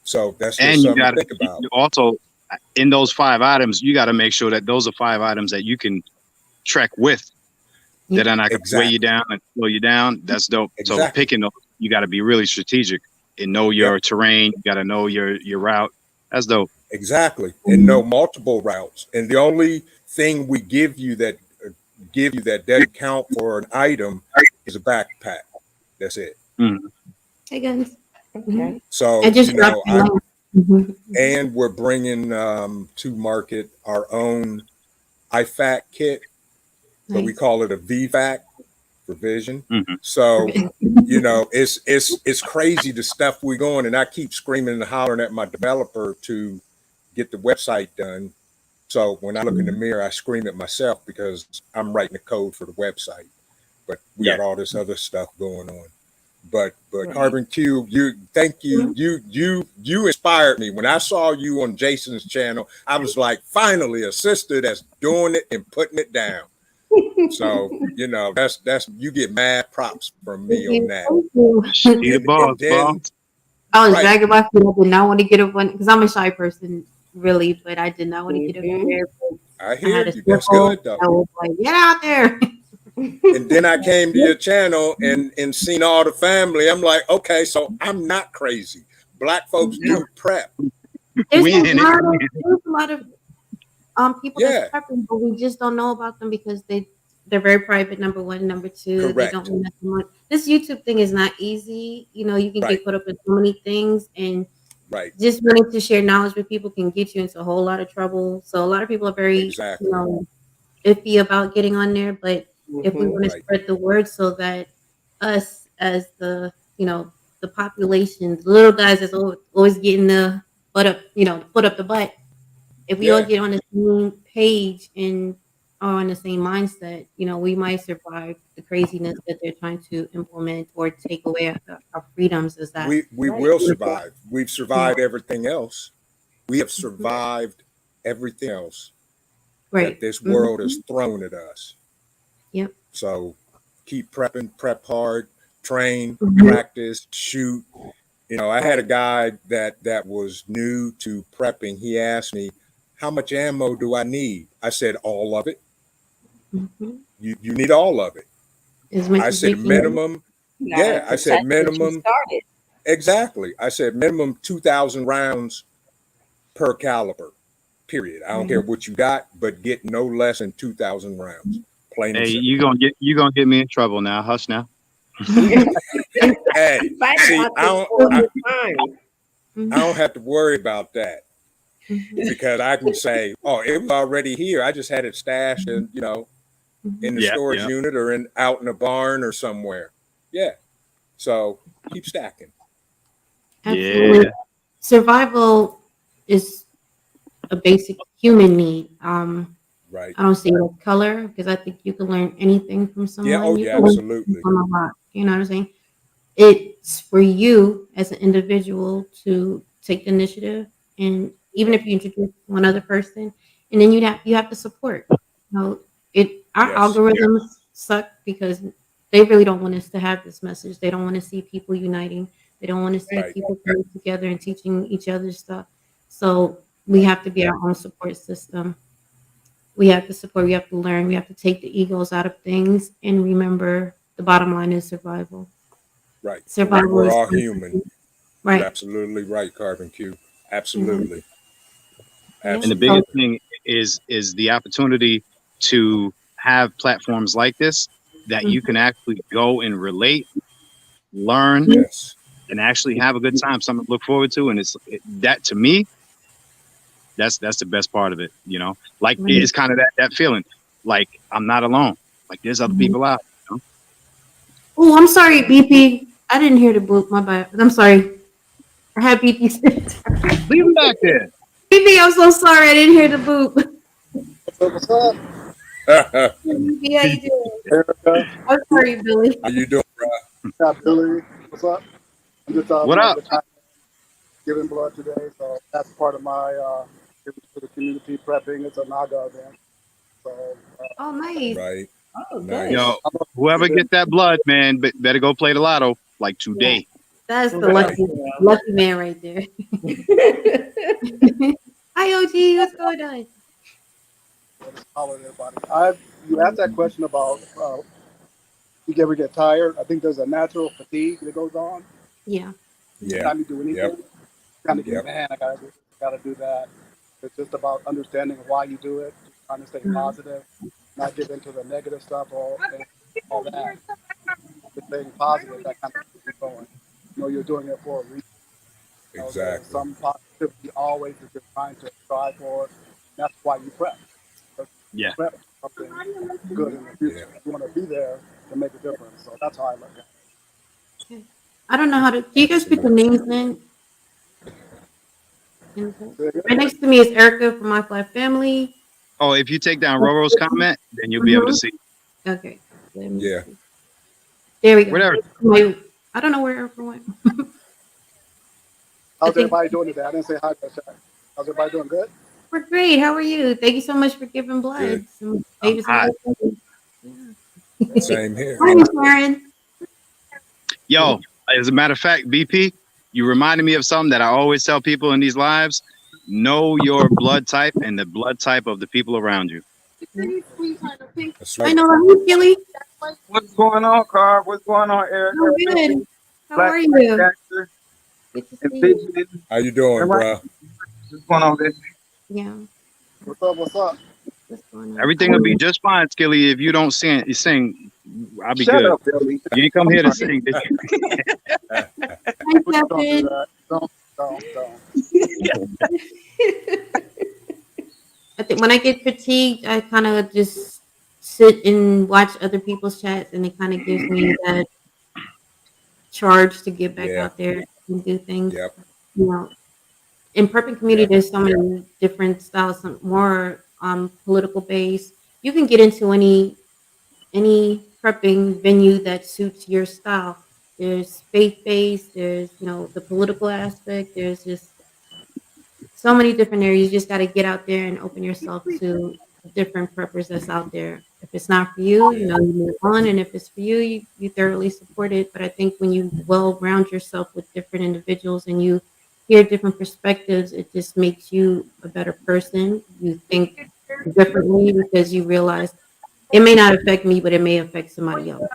So that's just something to think about. Also, in those 5 items, you got to make sure that those are 5 items that you can trek with, that are not going to weigh you down and slow you down. That's dope. So picking those, you got to be really strategic and know your terrain. You got to know your route. That's dope. Exactly. And know multiple routes. And the only thing we give you that doesn't count for an item is a backpack. That's it. Hey guys. Okay. So and we're bringing to market our own IFAC kit, but we call it a VVAC Revision. So it's crazy the stuff we're going, and I keep screaming and hollering at my developer to get the website done. So when I look in the mirror, I scream at myself because I'm writing the code for the website. But we got all this other stuff going on. But Carbon Cube, you inspired me. When I saw you on Jason's channel, I was like, finally a sister that's doing it and putting it down. So that's you get mad props from me on that. I was dragging my feet. I did not want to get up on because I'm a shy person, really, but I did not want to get up there. I hear you. That's good though. I was like, get out there. And then I came to your channel and seen all the family. I'm like, okay, so I'm not crazy. Black folks do prep. There's a lot of people that's prepping, but we just don't know about them because they're very private. Number one, number two, they don't know much. This YouTube thing is not easy. You can get caught up in so many things, and just wanting to share knowledge with people can get you into a whole lot of trouble. So a lot of people are very iffy about getting on there, but if we want to spread the word so that us as the population, the little guys that's always getting the butt up, foot up the butt, if we all get on the same page and are on the same mindset, we might survive the craziness that they're trying to implement or take away our freedoms. Is that we will survive? We've survived everything else. We have survived everything else that this world has thrown at us. Yep. So keep prepping, prep hard, train, practice, shoot. I had a guy that was new to prepping. He asked me, how much ammo do I need? I said, all of it. You need all of it. I said minimum. I said minimum. Exactly. I said minimum 2,000 rounds per caliber, period. I don't care what you got, but get no less than 2,000 rounds. Plain hey, you gonna get me in trouble now. Hush now. Hey, see, I don't have to worry about that because I can say, oh, it was already here. I just had it stashed in, in the storage unit or out in a barn or somewhere. Yeah. So keep stacking. Absolutely. Survival is a basic human need. Right. I don't see it as color because I think you can learn anything from someone. Yeah, absolutely. From a lot, you know what I'm saying? It's for you as an individual to take the initiative, and even if you introduce one other person, and then you have to support. Our algorithms suck because they really don't want us to have this message. They don't want to see people uniting. They don't want to see people coming together and teaching each other stuff. So we have to be our own support system. We have to support, we have to learn, we have to take the egos out of things and remember the bottom line is survival. Right. Survival. We're all human. Right. You're absolutely right, Carbon Q. Absolutely. And the biggest thing is the opportunity to have platforms like this that you can actually go and relate, learn, and actually have a good time, something to look forward to. And that to me, that's the best part of it, like it's kind of that feeling like I'm not alone, like there's other people out. Oh, I'm sorry, BP. I didn't hear the boop. My bad. I'm sorry. I had BP. Leave him back there. BP, I'm so sorry. I didn't hear the boop. What's up? BP, how you doing? Erica. I'm sorry, Billy. How you doing, bro? Yeah, Billy. What's up? I'm just What up? giving blood today, so that's part of my giving to the community prepping. It's a Naga event. So Oh, nice. Right. Oh, Nice. good. Yo, whoever get that blood, man, better go play the lotto like today. That's the lucky man right there. Hi, OG. What's going on? holler at everybody. You asked that question about you ever get tired. I think there's a natural fatigue that goes on. Yeah. Yeah. Time you do anything, Yep. kind of get Yep. man, I gotta do that. It's just about understanding why you do it, just trying to stay positive, not get into the negative stuff or all that. Just staying positive, that kind of keeps you going. You know, you're doing it for a reason. You know, there's Exactly. some positivity always that you're trying to strive for. That's why you prep. Yeah. Prep for something good in the future. Yeah. You want to be there to make a difference. So that's how I look at it. I don't know how to. Do you guys put the names in? Right next to me is Erika from MYFLYFAMILY. Oh, if you take down Roro's comment, then you'll be able to see. Okay. Yeah. There we go. Whatever. I don't know where Erika went. How's think- everybody doing today? I didn't say hi to that. How's everybody doing? Good? We're great. How are you? Thank you so much for giving blood. Good. Some babies Hi. Yeah. Same here. Hi, Sharon. Yo, as a matter of fact, BP, you reminded me of something that I always tell people in these lives. Know your blood type and the blood type of the people around you. That's I right. know. How are you, Gilly? What's going on, Carl? What's going on, Eric? I'm good. How Black are you? Factor Good to and see you. Vision. How you doing, bro? What's going on, Vision? Yeah. What's up? What's up? What's going on? Everything will be just fine, Skilly. If you don't sing, I'll be Shut good. up, Billy. You ain't come here to sing, did you? Hi, Please don't do Captain. that. Don't. I think when I get fatigued, I kind of just sit and watch other people's chats, and it kind of gives me that charge to get back Yeah. out there and do things. Yep. You know, in prepping community, Yep. there's so many different styles, some more political based. You can get into any prepping venue that suits your style. There's faith based. There's the political aspect. There's just so many different areas. You just got to get out there and open yourself to different preppers that's out there. If it's not for you, you move on. And if it's for you, you thoroughly support it. But I think when you well round yourself with different individuals and you hear different perspectives, it just makes you a better person. You think differently because you realize it may not affect me, but it may affect somebody else.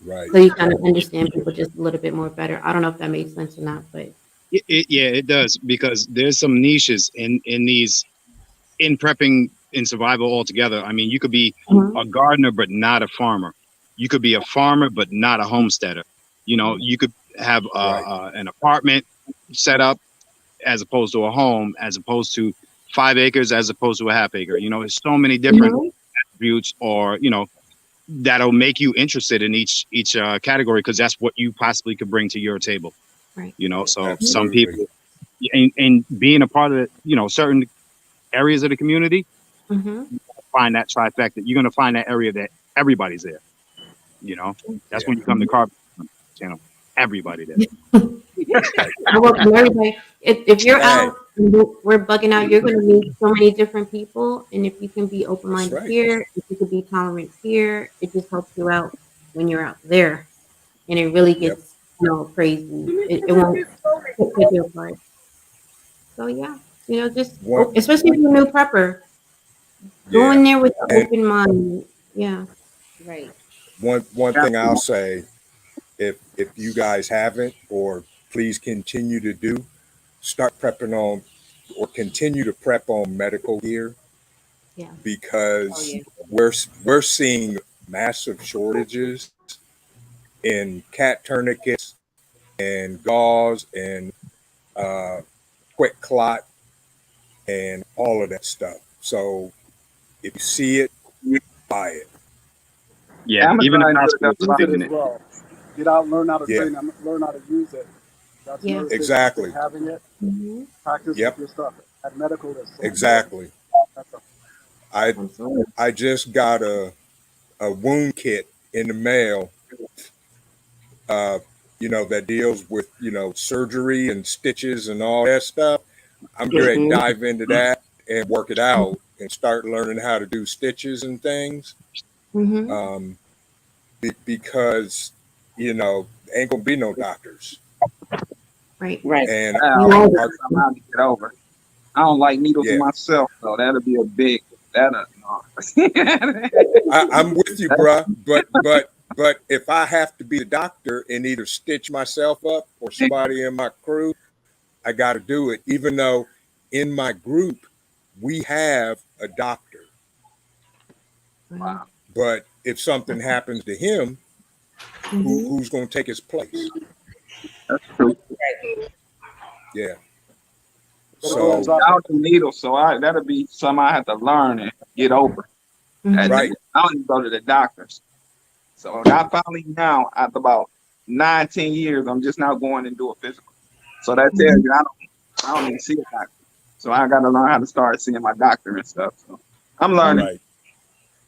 Right. So you kind of understand people just a little bit more better. I don't know if that makes sense or not, but Yeah, it does, because there's some niches in prepping and survival altogether. I mean, you could be a gardener but not a farmer. You could be a farmer but not a homesteader. You could have an apartment set up as opposed to a home, as opposed to 5 acres, as opposed to a half acre. There's so many different attributes, or that'll make you interested in each category, because that's what you possibly could bring to your table. Right. So Absolutely. some people, and being a part of certain areas of the community, find that trifecta. You're going to find that area that everybody's there. That's when you come to Carpet Channel. Everybody there. I welcome everybody. If you're out, and we're bugging out, you're going to meet so many different people. And if you can be open-minded here, if you can be tolerant here, it just helps you out when you're out there. And it really gets, crazy. It won't take you apart. So yeah, just especially if you're a new prepper, go in there with an open mind. Yeah. Right. One thing I'll say, if you guys haven't, or please continue to do, start prepping on, or continue to prep on medical gear. Yeah. Because we're seeing massive shortages in cat tourniquets and gauze and quick clot and all of that stuff. So if you see it, buy it. Yeah, even the hospital Use it as well. Get out, learn how to Yeah. train them, learn how to use it. That's Yeah. another thing. Exactly. Having it, Mhm. practice Yep. with your stuff. At medical, is so Exactly. That's a, I Absolutely. I just got a wound kit in the mail, uh, that deals with, surgery and stitches and all that stuff. I'm ready to Mhm. dive into that and work it out and start learning how to do stitches and things. Mm-hmm. Because, ain't gonna be no doctors. Right. Right. And You Wow, are that's something I have to get over. I don't like needles yeah, myself, so that'll be a big no. I'm with you, bruh. But if I have to be the doctor and either stitch myself up or somebody in my crew, I got to do it. Even though in my group we have a doctor, right. but if something happens to him, Mhm. who's going to take his place? That's true. Yeah. but go ahead and So drop I it. don't do needles, so that'll be something I have to learn and get over. Mhm. right. I don't even go to the doctors. So I finally now, after about 9, 10 years, I'm just now going and do a physical. So that tells you I don't even see a doctor. So I got to learn how to start seeing my doctor and stuff. So I'm learning. Right.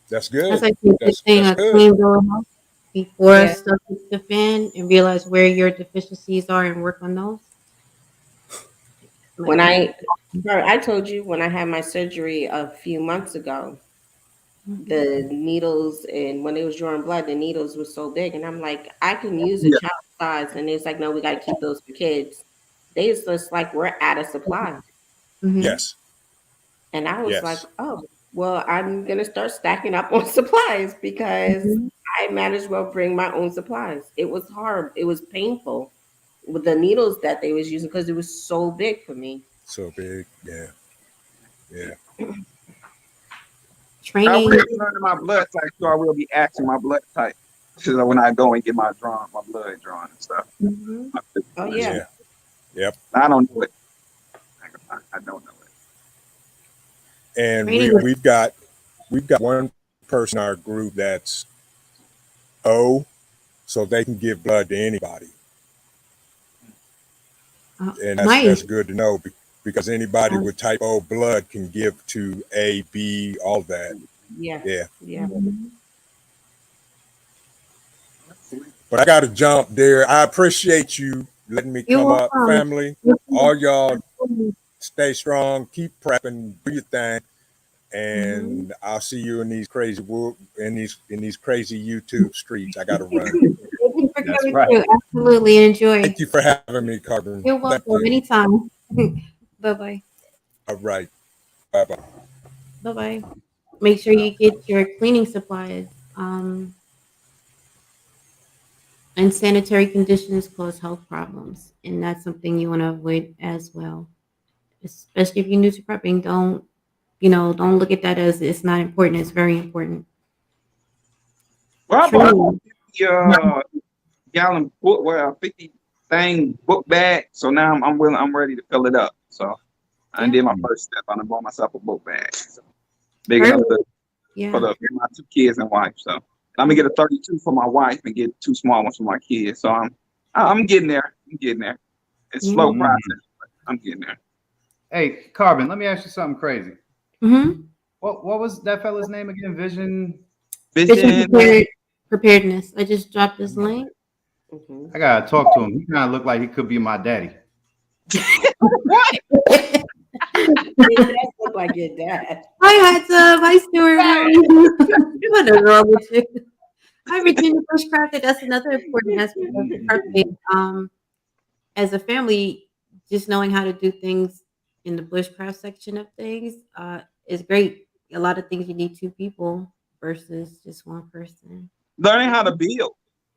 That's That's good. like you're saying That's a good. clean bill of health before Yeah. stuff hits the fan and realize where your deficiencies are and work on those. When Like, I told you when I had my surgery a few months ago, Mhm. the needles and when they was drawing blood, the needles were so big, and I'm like, I can use a Yeah. child size, and it's like, no, we got to keep those for kids. They just like we're out of supply, Mhm. Yes. and I was like, Yes. oh, well, I'm gonna start stacking up on supplies because Mhm. I might as well bring my own supplies. It was hard, it was painful with the needles that they was using because it was so big for me. So big. Yeah. Yeah. I Training. will be learning my blood type, so I will be asking my blood type. So when I go and get my blood drawn and stuff. Mhm. Oh yeah, Yeah. Yep. I don't know it. I don't know it. And Training. we've got one person in our group that's O, so they can give blood to anybody, and Nice. that's good to know because anybody with type O blood can give to A, B, all that. yeah, Yeah. yeah. Mhm. But I got to jump there. I appreciate you letting me You're come up, welcome. family. All y'all stay strong, keep prepping, do your thing, Mhm. and I'll see you in these crazy in these crazy YouTube streets. I got to run. Thank you for That's coming right. through. Absolutely. Enjoy. Thank you for having me, Carbon. You're Thank welcome. you. Anytime. Bye-bye. All right. Bye bye. Bye-bye. Make sure you get your cleaning supplies. Unsanitary conditions cause health problems, and that's something you want to avoid as well. Especially if you're new to prepping, don't look at that as it's not important. It's very important. Well, I bought True. 50 gallon book, 50 thing book bag. So now I'm willing. I'm ready to fill it up. So I Yeah. did my first step. I bought myself a book bag, so big enough Perfect. for Yeah. my 2 kids and wife. So I'm gonna get a 32 for my wife and get 2 small ones for my kids. So I'm getting there. I'm getting there. It's Yeah. slow Mhm. process, but I'm getting there. Hey, Carbon, let me ask you something crazy. Mm-hmm. What was that fella's name again? Vision. Vision Vision. preparedness. I just dropped this link. Mhm. I gotta talk to him. He kind of looked like he could be my daddy. What? It does look like your dad. Hi, Hudson. Hi, Stuart. How are you? What is wrong with you? Hi, Virginia Bushcrafted. That's another important aspect of prepping. As a family, just knowing how to do things in the bushcraft section of things is great. A lot of things you need two people versus just one person. Learning how to build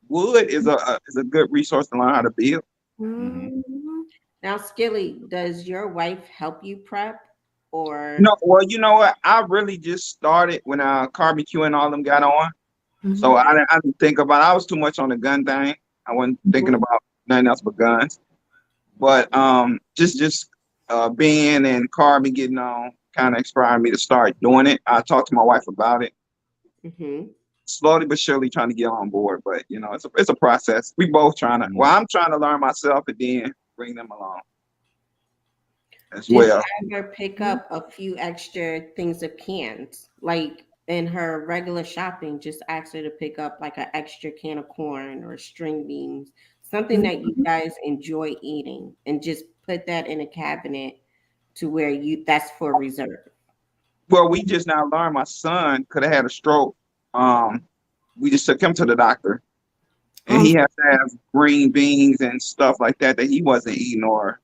wood is a good resource to learn how to build. Mhm. Mhm. Now, Skilly, does your wife help you prep, or No, well, you know what? I really just started when Barbecue and all them got on. So Mhm. I didn't think about. I was too much on the gun thing. I wasn't thinking about nothing else but guns. But just being and Carby getting on kind of inspired me to start doing it. I talked to my wife about it. mm-hmm. slowly but surely trying to get on board. But you know, it's a process. We both trying to. Well, I'm trying to learn myself and then bring them along as Just well. have her pick up a few extra things of cans. Like in her regular shopping, just ask her to pick up like an extra can of corn or string beans, something that you guys enjoy eating, and just put that in a cabinet to where that's for reserve. Well, we just now learned my son could have had a stroke. We just took him to the doctor, and he has to have green beans and stuff like that he wasn't eating. Or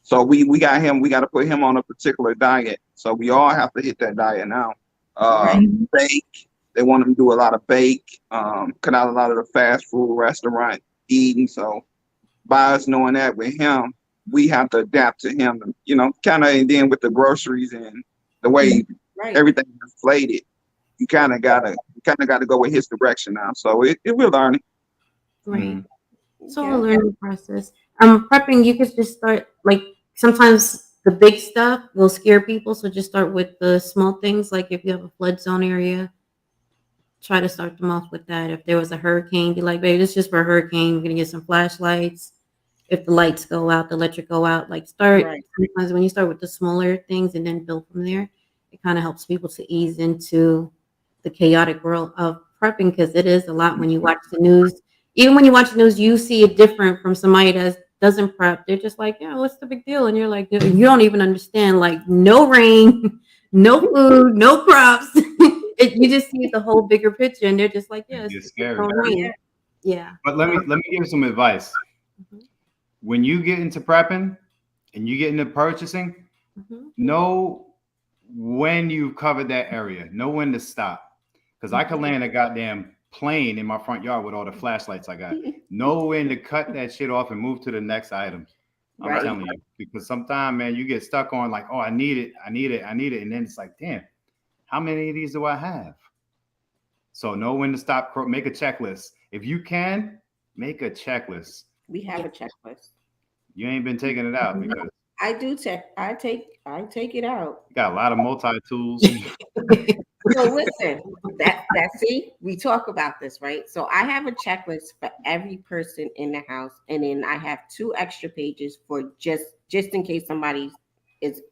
so we got him. We got to put him on a particular diet. So we all have to hit that diet now. Bake. They want him to do a lot of bake. Cut out a lot of the fast food restaurant eating. So by us knowing that with him, we have to adapt to him. You know, kind of, and then with the groceries and the way everything is inflated, you kind of gotta go with his direction now. So we're learning. Right. It's all a learning process. Prepping, you could just start, like, sometimes the big stuff will scare people, so just start with the small things. Like if you have a flood zone area, try to start them off with that. If there was a hurricane, be like, baby, this is just for a hurricane. We're gonna get some flashlights. If the lights go out, the electric go out. Like sometimes when you start with the smaller things and then build from there, it kind of helps people to ease into the chaotic world of prepping, because it is a lot. When you watch the news, even when you watch the news, you see it different from somebody that doesn't prep. They're just like, yeah, what's the big deal? And you're like, you don't even understand. Like, no rain, no food, no crops. You just see the whole bigger picture, and they're just like, yeah, it's scary. Yeah. But let me give you some advice. When you get into prepping and you get into purchasing, know when you've covered that area, know when to stop. Because I could land a goddamn plane in my front yard with all the flashlights I got. Know when to cut that shit off and move to the next item. I'm telling you, because sometimes, man, you get stuck on like, oh, I need it. And then it's like, damn, how many of these do I have? So know when to stop, make a checklist. If you can, make a checklist. We have a checklist. You ain't been taking it out because I do check. I take it out. You got a lot of multi-tools. So listen, see, we talk about this, right? So I have a checklist for every person in the house, and then I have 2 extra pages for just in case somebody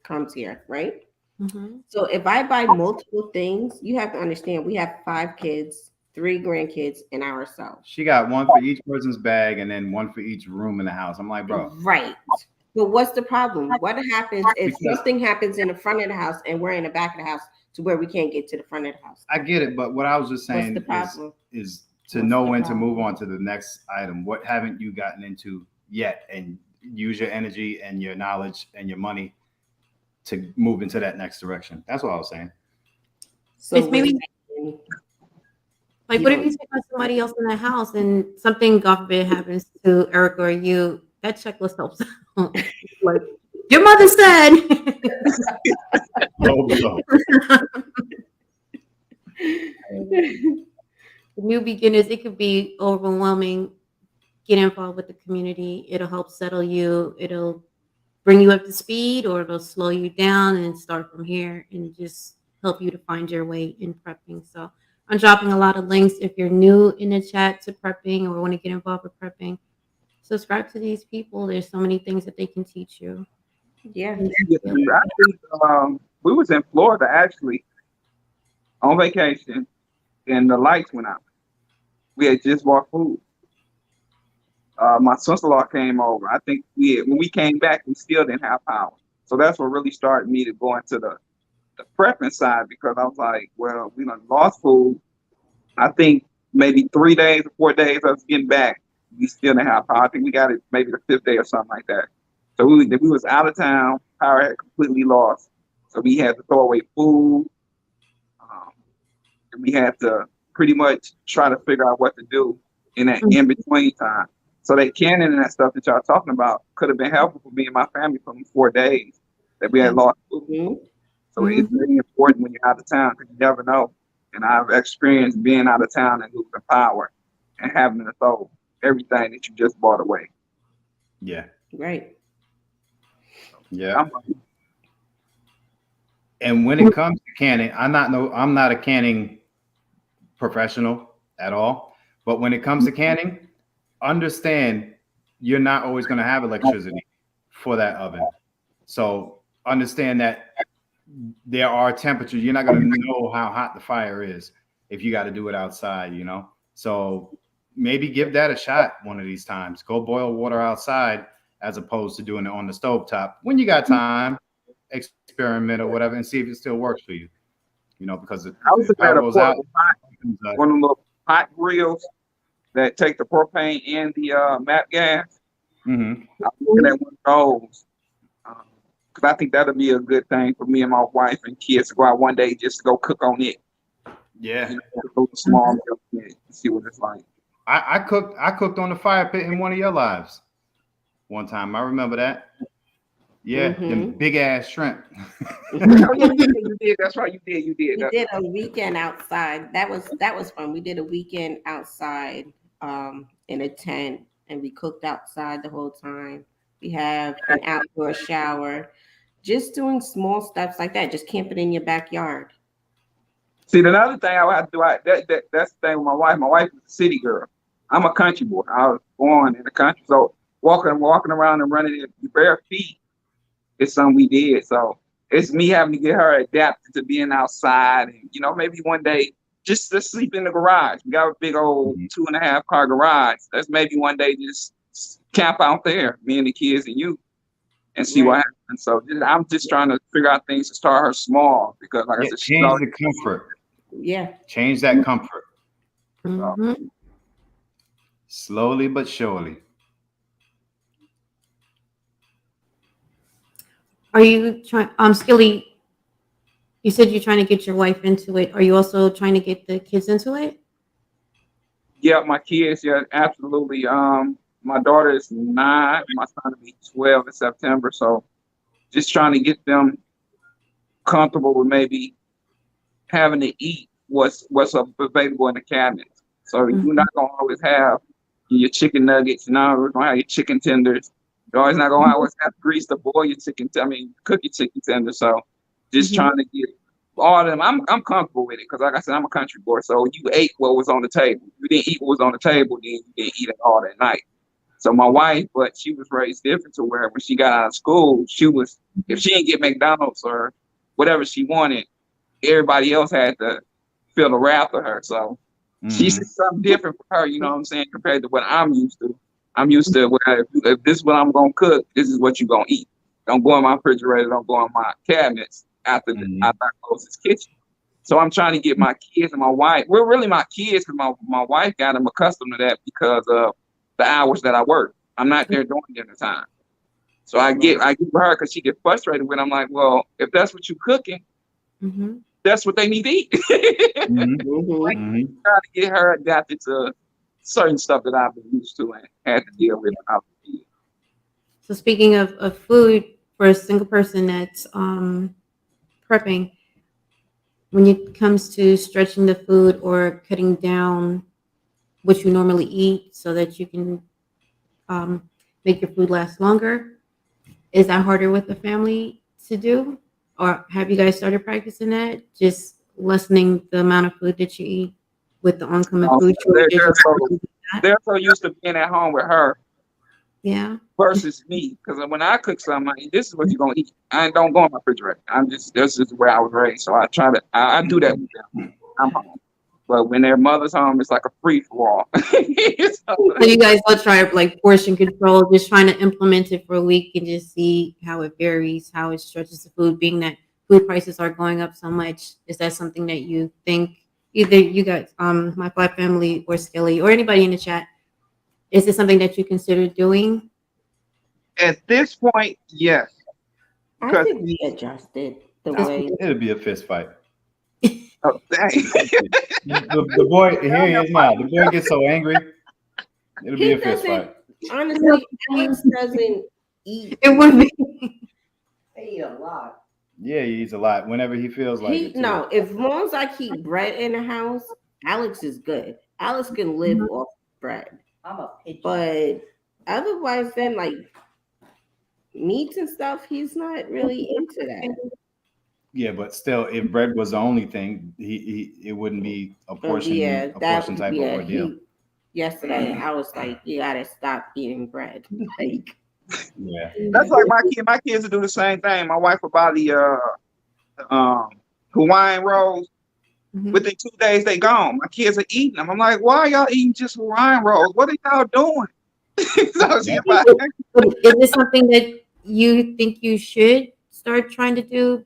comes here, right? So if I buy multiple things, you have to understand we have 5 kids, 3 grandkids, and ourselves. She got one for each person's bag and then one for each room in the house. I'm like, bro. Right. But what's the problem? What happens if something happens in the front of the house and we're in the back of the house to where we can't get to the front of the house? I get it, but what I was just saying is to know when to move on to the next item. What haven't you gotten into yet? And use your energy and your knowledge and your money to move into that next direction. That's what I was saying. So it's maybe like, what if you take on somebody else in the house and something, God forbid, happens to Erika or you? That checklist helps. Like, your mother said. The new beginners, it could be overwhelming. Get involved with the community. It'll help settle you. It'll bring you up to speed, or it'll slow you down and start from here and just help you to find your way in prepping. So I'm dropping a lot of links if you're new in the chat to prepping or want to get involved with prepping. Subscribe to these people. There's so many things that they can teach you. Yeah. I think we was in Florida actually on vacation, and the lights went out. We had just bought food. My sister-in-law came over. I think when we came back, we still didn't have power. So that's what really started me to go into the prepping side, because I was like, well, we done lost food. I think maybe 3 days or 4 days of us getting back, we still didn't have power. I think we got it maybe the 5th day or something like that. So we was out of town. Power had completely lost. So we had to throw away food. And we had to pretty much try to figure out what to do in that in-between time. So that canning and that stuff that y'all talking about could have been helpful for me and my family for them 4 days that we had lost food. So it's really important when you're out of town, because you never know. And I've experienced being out of town and losing power and having to throw everything that you just bought away. Yeah. Right. Yeah. And when it comes to canning, I'm not a canning professional. at all. But when it comes to canning, understand you're not always going to have electricity for that oven. So understand that there are temperatures. You're not going to know how hot the fire is if you got to do it outside, you know? So maybe give that a shot one of these times. Go boil water outside as opposed to doing it on the stovetop. When you got time, experiment or whatever and see if it still works for you. You know, because if I was looking at power a goes out, one of the little hot grills that take the propane and the MAP gas. mm-hmm. I'm looking at one of those because I think that'll be a good thing for me and my wife and kids to go out one day just to go cook on it. Yeah, You know, go to small meal and see what it's like. I cooked on the fire pit in one of your lives one time. I remember that. Yeah, them big ass shrimp. Oh, yeah, you did. That's right. You did. We did a weekend outside. That was fun. We did a weekend outside in a tent, and we cooked outside the whole time. We have an outdoor shower. Just doing small steps like that. Just camping in your backyard. See, another thing I have to do, that's the thing with my wife. My wife is a city girl. I'm a country boy. I was born in the country. So walking around and running in your bare feet is something we did. So it's me having to get her adapted to being outside and, you know, maybe one day just to sleep in the garage. We got a big old 2.5 car garage. Let's maybe one day just camp out there, me and the kids and you, and see what happens. So I'm just trying to figure out things to start her small because, like I said, change the comfort. Yeah. Change that comfort. Mm-hmm. Slowly but surely. Are you trying, Skilly, you said you're trying to get your wife into it. Are you also trying to get the kids into it? Yeah, my kids, yeah, absolutely. My daughter is 9, my son will be 12 in September. So just trying to get them comfortable with maybe having to eat what's available in the cabinet. So you're not gonna always have your chicken nuggets, you're not always gonna have your chicken tenders. You're always not gonna always have grease to boil your chicken. Cook your chicken tenders. So just trying to get all of them. I'm comfortable with it because, like I said, I'm a country boy. So you ate what was on the table. You didn't eat what was on the table, then you didn't eat it all that night. So my wife, but she was raised different to where when she got out of school, if she didn't get McDonald's or whatever she wanted, everybody else had to fill the wrap for her. So she's something different for her, you know what I'm saying, compared to what I'm used to. I'm used to where if this is what I'm gonna cook, this is what you're gonna eat. Don't go in my refrigerator, don't go in my cabinets after I close this kitchen. So I'm trying to get my kids and my wife. We're really my kids because my wife got them accustomed to that because of the hours that I work. I'm not there during dinner time. So I give her because she gets frustrated when I'm like, well, if that's what you're cooking, that's what they need to eat. Trying to get her adapted to certain stuff that I've been used to and had to deal with. So speaking of food, for a single person that's prepping, when it comes to stretching the food or cutting down what you normally eat so that you can make your food last longer, is that harder with the family to do? Or have you guys started practicing that? Just lessening the amount of food that you eat with the oncoming food shortage? They're so used to being at home with her. Yeah. Versus me, because when I cook something, this is what you're gonna eat. I don't go in my refrigerator. This is where I was raised. So I do that with them. I'm home. But when their mother's home, it's like a free for all. So you guys will try like portion control, just trying to implement it for a week and just see how it varies, how it stretches the food, being that food prices are going up so much. Is that something that you think either you guys, My Fly Family or Skilly or anybody in the chat, is this something that you consider doing? At this point, yes. I think we adjusted the way. It'll be a fist fight. Oh, dang. the boy, here he is now. The boy gets so angry. It'll be a fist fight. Honestly, Alex doesn't eat. It would be. They eat a lot. Yeah, he eats a lot whenever he feels like it. No, as long as I keep bread in the house, Alex is good. Alex can live off bread. I'm a pigeon. But otherwise, then like meats and stuff, he's not really into that. Yeah, but still, if bread was the only thing, it wouldn't be a portion type of ordeal. Yesterday, I was like, you gotta stop eating bread. Like, Yeah. That's like my kid. My kids will do the same thing. My wife will buy the Hawaiian rolls. Within 2 days, they gone. My kids are eating them. I'm like, why are y'all eating just Hawaiian rolls? What are y'all doing? So Is this something that you think you should start trying to do,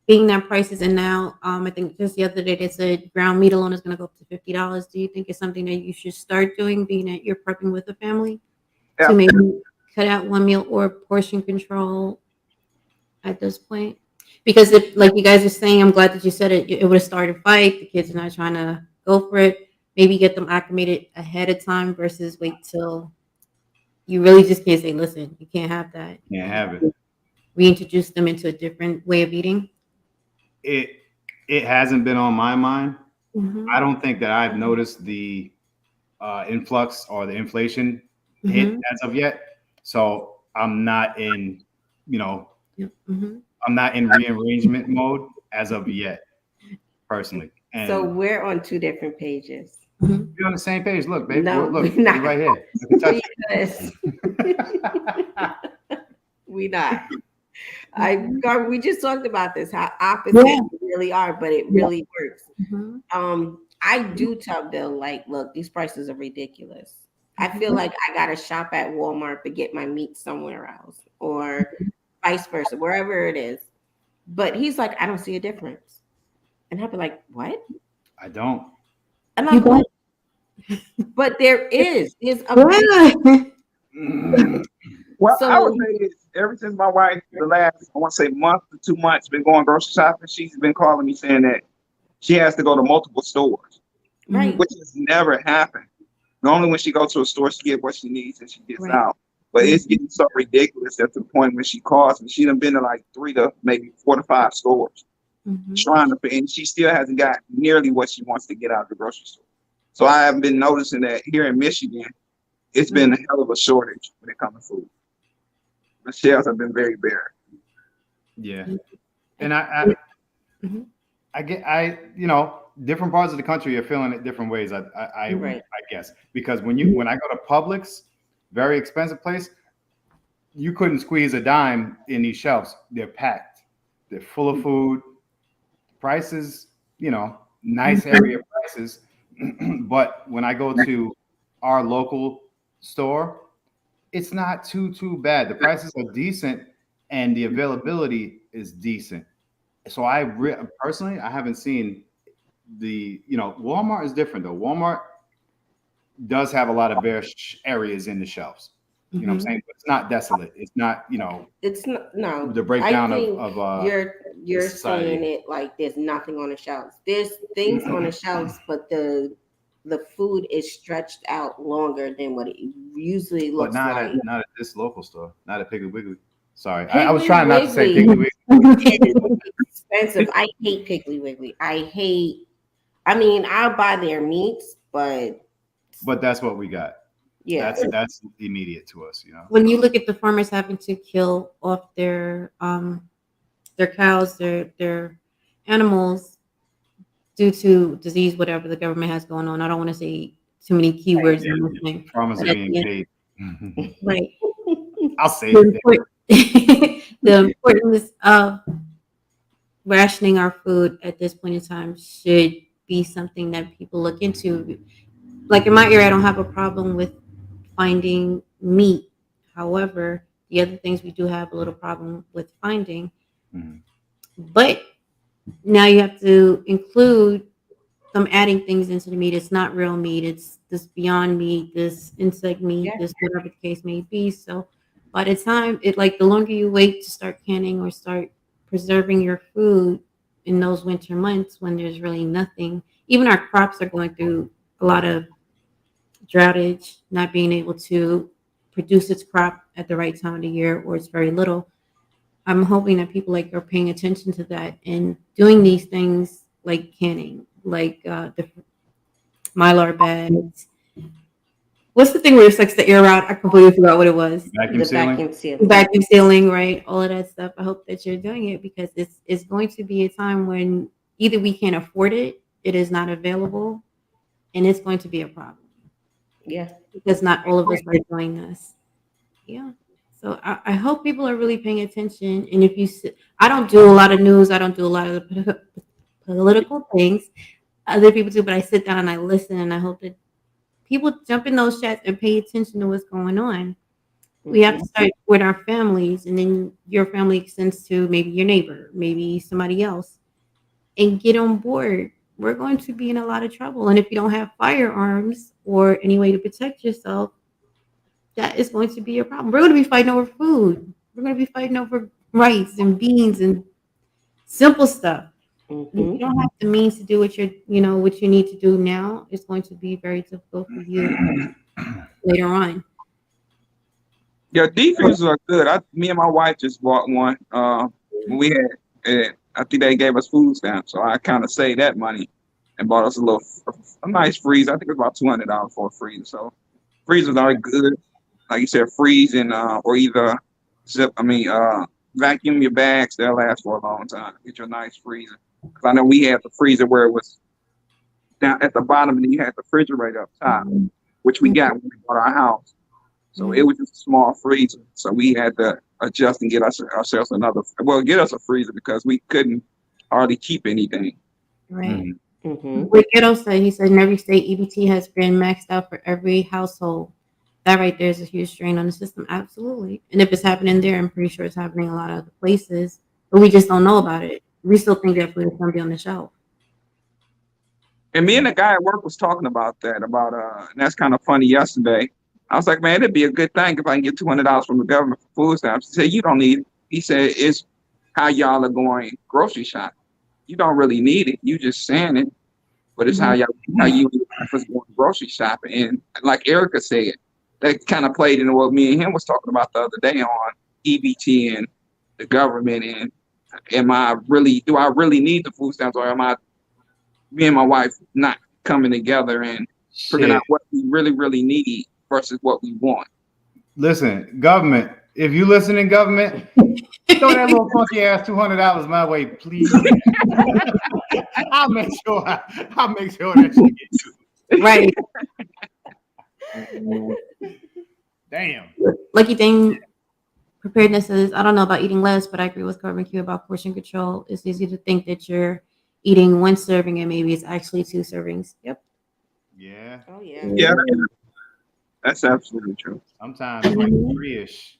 being that prices? And now, I think just the other day they said ground meat alone is going to go up to $50. Do you think it's something that you should start doing, being that you're prepping with a family, to maybe cut out one meal or portion control at this point? Because if, like you guys are saying, I'm glad that you said it, it would have started a fight. The kids are not trying to go for it. Maybe get them acclimated ahead of time versus wait till you really just can't say, listen, you can't have that. Can't have it. Reintroduce them into a different way of eating. It hasn't been on my mind. I don't think that I've noticed the influx or the inflation hit as of yet. So I'm not in, I'm not in rearrangement mode as of yet, personally. And so we're on two different pages. We're on the same page. Look, babe. No, look, we're not. right here. We not. We just talked about this, how opposite we really are, but it really works. I do tell Bill, like, look, these prices are ridiculous. I feel like I gotta shop at Walmart to get my meat somewhere else, or vice versa, wherever it is. But he's like, I don't see a difference. And I'll be like, what? I don't. And I'm like, but there is. There's a Well, I would say this, ever since my wife, the last, I want to say month to 2 months, been going grocery shopping, she's been calling me saying that she has to go to multiple stores, which has never happened. Normally when she goes to a store, she gets what she needs and she gets out. But it's getting so ridiculous at the point when she calls me. She done been to like 3 to maybe 4 to 5 stores trying to, and she still hasn't got nearly what she wants to get out of the grocery store. So I have been noticing that here in Michigan, it's been a hell of a shortage when it comes to food. The shelves have been very bare. Yeah. And I different parts of the country are feeling it different ways. I guess, because when I go to Publix, very expensive place, you couldn't squeeze a dime in these shelves. They're packed. They're full of food. Prices, nice area prices. But when I go to our local store, it's not too bad. The prices are decent and the availability is decent. So personally, I haven't seen Walmart is different though. Walmart does have a lot of bare areas in the shelves. You know what I'm saying? But it's not desolate. It's not, it's not, no. The breakdown of you're saying it like there's nothing on the shelves. There's things on the shelves, but the food is stretched out longer than what it usually looks like. Not at this local store. Not at Piggly Wiggly. Sorry, I was trying not to say Piggly Wiggly. It's expensive. I hate Piggly Wiggly. I'll buy their meats, but that's what we got. Yeah, that's immediate to us. When you look at the farmers having to kill off their cows, their animals due to disease, whatever the government has going on. I don't want to say too many keywords. Farmers are being paid. Right. I'll say it. The importance of rationing our food at this point in time should be something that people look into. Like in my area, I don't have a problem with finding meat. However, the other things we do have a little problem with finding. But now you have to include them adding things into the meat. It's not real meat. It's this Beyond Meat, this insect meat, this whatever the case may be. So by the time the longer you wait to start canning or start preserving your food in those winter months when there's really nothing, even our crops are going through a lot of droughtage, not being able to produce its crop at the right time of the year, or it's very little. I'm hoping that people are paying attention to that and doing these things like canning, like the Mylar bags, what's the thing where it sucks the air out? I completely forgot what it was. Vacuum The sealing. vacuum seal. Vacuum sealing, right? All of that stuff. I hope that you're doing it because it's going to be a time when either we can't afford it, it is not available, and it's going to be a problem. Yeah. Because not all of us are doing this. Yeah. So I hope people are really paying attention. And if you, I don't do a lot of news. I don't do a lot of the political things. Other people do, but I sit down and I listen, and I hope that people jump in those chats and pay attention to what's going on. We have to start with our families, and then your family extends to maybe your neighbor, maybe somebody else, and get on board. We're going to be in a lot of trouble. And if you don't have firearms or any way to protect yourself, that is going to be a problem. We're going to be fighting over food. We're going to be fighting over rice and beans and simple stuff. If you don't have the means to do what what you need to do now, it's going to be very difficult for you later on. Yeah, defenses are good. Me and my wife just bought one. We had, I think they gave us food stamps, so I kind of saved that money and bought us a nice freezer. I think it's about $200 for a freezer. So freezers are good, like you said, freezing or either vacuum your bags. They'll last for a long time. Get your nice freezer. Because I know we had the freezer where it was down at the bottom, and then you had the refrigerator up top, which we got when we bought our house. So it was just a small freezer. So we had to adjust and get ourselves get us a freezer because we couldn't hardly keep anything. Right. What Ghetto said, he said in every state, EBT has been maxed out for every household. That right there is a huge strain on the system. Absolutely. And if it's happening there, I'm pretty sure it's happening a lot of other places, but we just don't know about it. We still think that food is going to be on the shelf. And me and the guy at work was talking about that, and that's kind of funny yesterday. I was like, man, it'd be a good thing if I can get $200 from the government for food stamps. He said, you don't need it. He said, it's how y'all are going grocery shopping. You don't really need it. You just saying it, but it's how you was going grocery shopping. And like Erika said, that kind of played into what me and him was talking about the other day on EBT and the government. And do I really need the food stamps, or me and my wife not coming together and figuring out what we really, really need versus what we want? Listen, government, if you listen in government, throw that little funky ass $200 my way, please. I'll make sure that shit gets you. Right. Damn. Lucky thing, preparedness is, I don't know about eating less, but I agree with Carbon Q about portion control. It's easy to think that you're eating one serving and maybe it's actually 2 servings. Yep. Yeah. Oh, yeah. Yeah, that's absolutely true. Sometimes like 3-ish.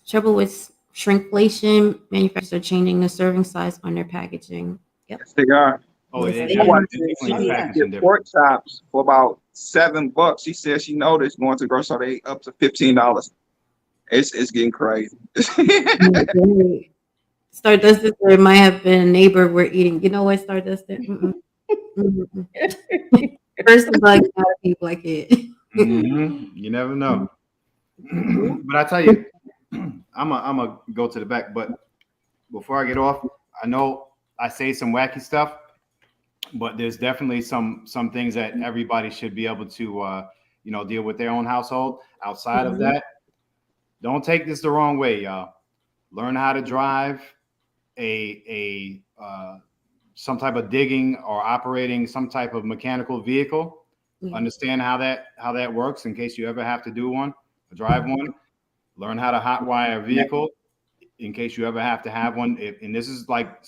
Trouble with shrinkflation, manufacturers are changing the serving size on their packaging. Yep. Yes, they are. Oh, Yes, it they My are. wife said she used to get pork chops for about $7. She said she noticed going to the grocery store, they up to $15. It's getting crazy. Stardust, there might have been a neighbor we're eating. You know what, Stardust? First of all, people like it. You never know. But I tell you, I'm a go to the back. But before I get off, I know I say some wacky stuff, but there's definitely some things that everybody should be able to deal with their own household. Outside of that, don't take this the wrong way, y'all. Learn how to drive some type of digging or operating some type of mechanical vehicle. Understand how that works in case you ever have to drive one. Learn how to hotwire a vehicle in case you ever have to have one. And this is like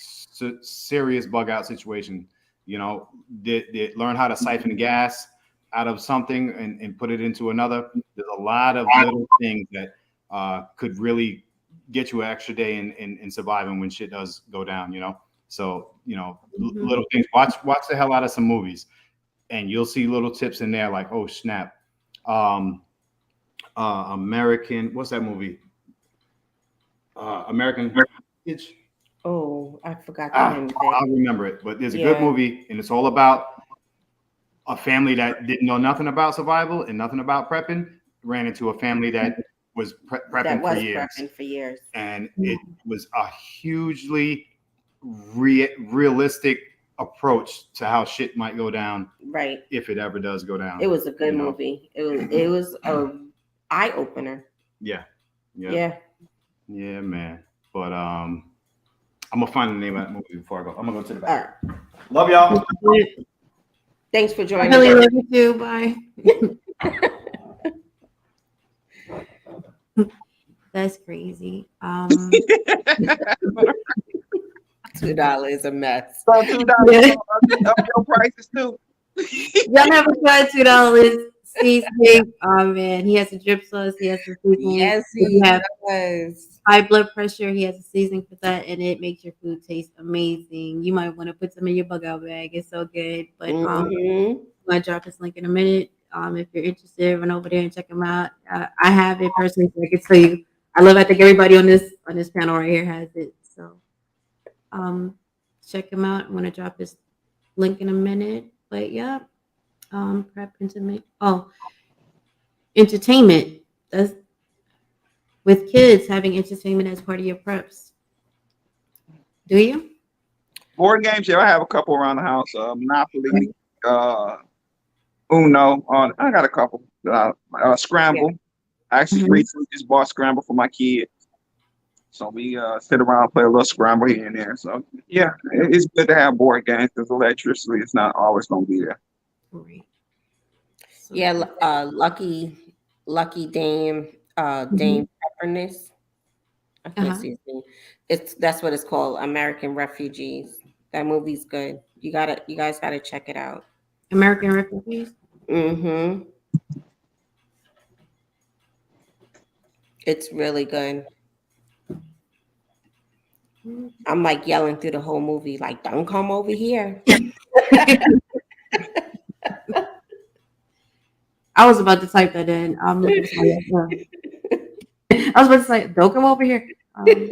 serious bug out situation. Learn how to siphon gas out of something and put it into another. There's a lot of little things that could really get you an extra day in surviving when shit does go down, So, little things. Watch the hell out of some movies, and you'll see little tips in there like, oh snap. American, what's that movie? American Heritage. Oh, I forgot the name of it. I'll remember it, but there's a good movie, and it's all about a family that didn't know nothing about survival and nothing about prepping, ran into a family that was prepping for years. And it was a hugely realistic approach to how shit might go down. Right. If it ever does go down. It was a good movie. It was a eye opener. Yeah. Yeah, man. But I'm gonna find the name of that movie before I go. I'm gonna go to the back. All right. Love y'all. Thanks for joining. I really love you too. Bye. That's crazy. $2 a mess. So $2 up your prices too. Y'all never tried $2 seasoning? Oh man, he has a drip sauce. He has a seasoning. Yes, If he you have does. high blood pressure, he has a seasoning for that, and it makes your food taste amazing. You might want to put some in your bug out bag. It's so good. But I'm gonna drop this link in a minute. If you're interested, run over there and check them out. I have it personally, so I can tell you. I think everybody on this panel right here has it. So check them out. I'm gonna drop this link in a minute. But yeah, prep intimate. Oh, entertainment. That's with kids, having entertainment as part of your preps. Do you? Board games, yeah, I have a couple around the house. Monopoly, Uno. I got a couple. Scramble. I actually recently just bought Scramble for my kids. So we sit around and play a little Scramble here and there. So yeah, it's good to have board games because electricity is not always going to be there. Right. So, Yeah, Lucky Dame, Dame Pepperness. I can't see his name. That's what it's called, American Refugees. That movie's good. You guys gotta check it out. American Refugees. Mm-hmm. It's really good. I'm like yelling through the whole movie, like, don't come over here. I was about to type that in. I'm looking for I was about to say, don't come over here. Does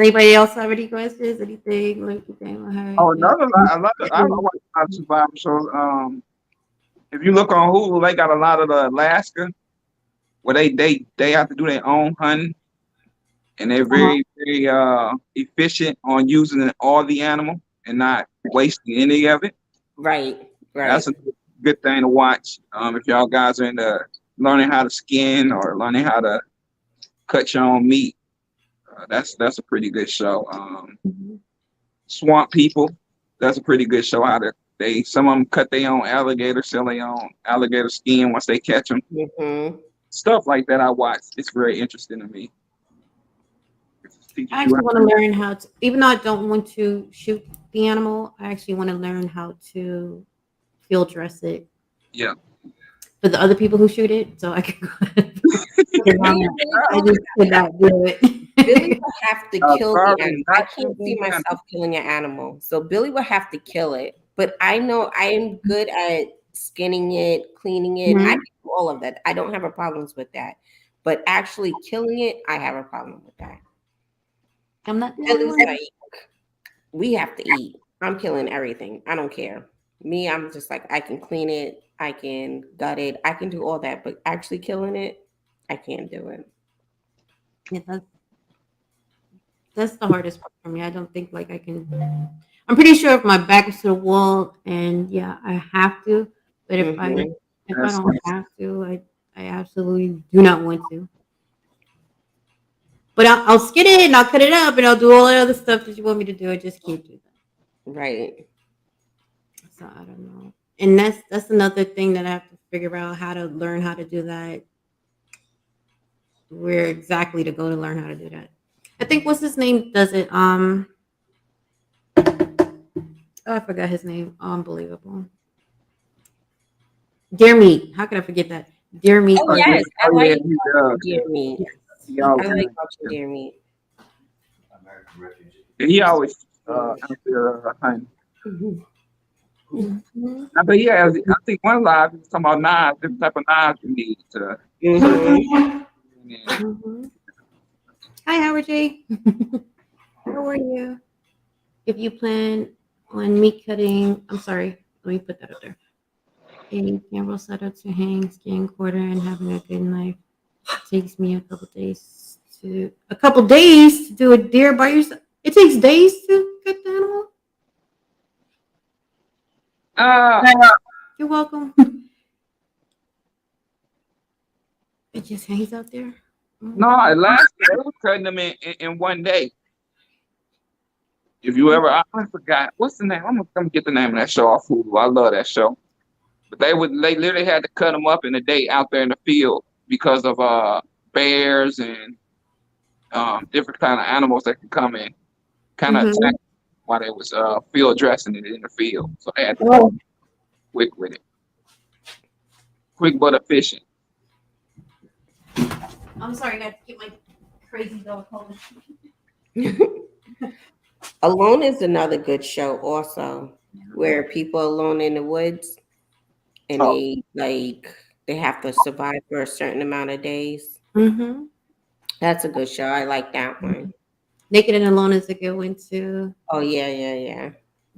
anybody else have any questions? Anything like you think? Oh, I watch survival shows. If you look on Hulu, they got a lot of the Alaska where they have to do their own hunting, and they're very efficient on using all the animal and not wasting any of it. Right. That's a good thing to watch. If y'all guys are into learning how to skin or learning how to cut your own meat, that's a pretty good show. Swamp People, that's a pretty good show. Some of them cut their own alligator, sell their own alligator skin once they catch them. Stuff like that I watch. It's very interesting to me. I actually want to learn how to, even though I don't want to shoot the animal, I actually want to learn how to field dress it. Yeah. For the other people who shoot it, so I can go ahead. I just cannot do it. Billy would have to kill the animal. I can't see myself killing an animal. So Billy would have to kill it. But I know I am good at skinning it, cleaning it. I can do all of that. I don't have a problem with that. But actually killing it, I have a problem with that. I'm not Billy's like, we have to eat. I'm killing everything. I don't care. Me, I'm just like, I can clean it. I can gut it. I can do all that. But actually killing it, I can't do it. Yeah, that's the hardest part for me. I don't think like I can. I'm pretty sure if my back is to the wall and yeah, I have to. But if I don't have to, I absolutely do not want to. But I'll skin it and I'll cut it up and I'll do all the other stuff that you want me to do. I just can't do that. Right. So I don't know. And that's another thing that I have to figure out how to learn how to do that. Where exactly to go to learn how to do that. I think what's his name does it. Oh, I forgot his name. Unbelievable. Dear Meat. How could I forget that? Dear Meat. Oh, yes. I like Dear Meat. I like watching Dear Meat. He always out there hunting. But yeah, I think one live was talking about knives, different type of knives you need to. Hi, Howard J. How are you? If you plan on meat cutting, I'm sorry, let me put that up there. A camera setup to hang, skin, quarter, and having a good knife takes me a couple days to a couple days to do a deer by yourself. It takes days to cut the animal. You're welcome. It just hangs out there. No, last year they were cutting them in one day. If you ever, I forgot what's the name. I'm gonna get the name of that show off Hulu. I love that show. But they literally had to cut them up in a day out there in the field because of bears and different kind of animals that could come in, kind of attack while they was field dressing it in the field. So they had to go quick with it, quick but efficient. I'm sorry, I got to keep my crazy dog home. Alone is another good show also, where people are alone in the woods and they have to survive for a certain amount of days. Mm-hmm. That's a good show. I like that one. Naked and Alone is a good one too. Oh yeah.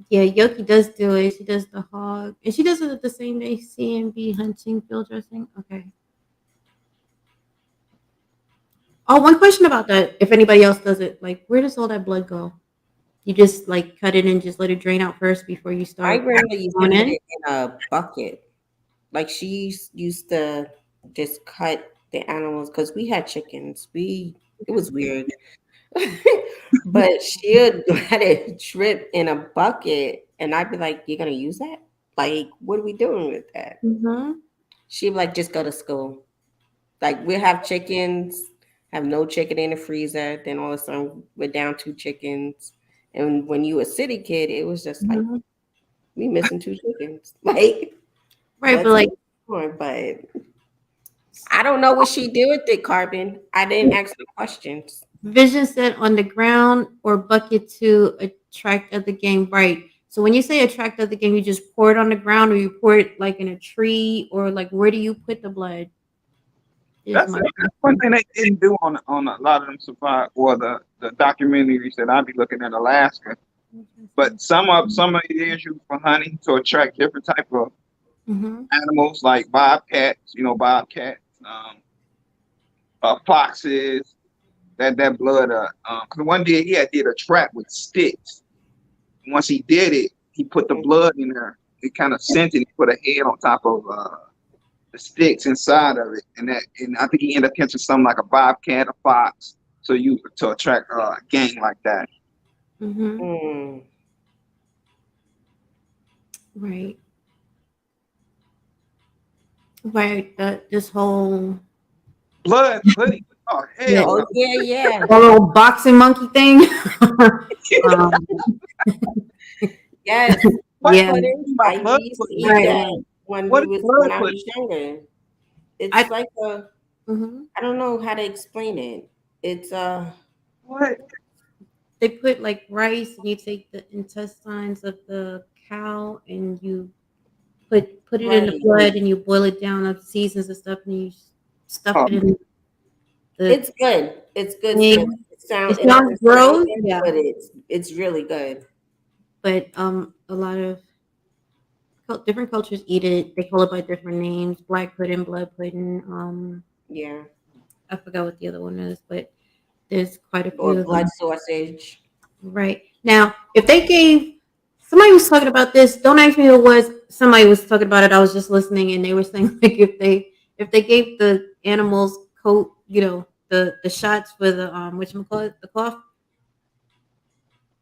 Yeah, Yoki does do it. She does the hog, and she does it the same day. CMB hunting, field dressing. Okay. Oh, one question about that. If anybody else does it, like, where does all that blood go? You just like cut it and just let it drain out first before you start. My grandma used to put it in a bucket. Like she used to just cut the animals because we had chickens. It was weird. But she'd let it drip in a bucket, and I'd be like, "You're gonna use that? Like, what are we doing with that?" Mm-hmm. She'd be like, "Just go to school." Like we have chickens, have no chicken in the freezer. Then all of a sudden we're down 2 chickens. And when you a city kid, it was just like we missing 2 chickens. Like right, but like, but I don't know what she did with it, Carbon. I didn't ask the questions. Vision said on the ground or bucket to attract other game, right? So when you say attract other game, you just pour it on the ground, or you pour it like in a tree, or like where do you put the blood? That's one thing they didn't do on a lot of them survive or the documentaries that I'd be looking at Alaska. But some of it is used for hunting to attract different type of animals like bobcats, foxes. That blood. Cause one day he did a trap with sticks. Once he did it, he put the blood in there. It kind of scented. He put a head on top of the sticks inside of it, and I think he ended up catching something like a bobcat, a fox, to attract a gang like that. Right. This whole blood pudding. Oh hell! Yeah. A little boxing monkey thing. Yes. Yeah. I used to eat that when I was younger. It's like a. I don't know how to explain it. It's what? They put like rice, and you take the intestines of the cow, and you put it in the blood, and you boil it down of seasons and stuff, and you stuff it in. It's good. It's good. It sounds gross, yeah, but it's really good. But a lot of different cultures eat it. They call it by different names: black pudding, blood pudding. Yeah, I forgot what the other one is, but there's quite a few. Or blood sausage. Right now, if they gave somebody was talking about this, don't ask me who it was. Somebody was talking about it. I was just listening, and they were saying like if they gave the animals coat, the shots for the whatchamacallit, the cough,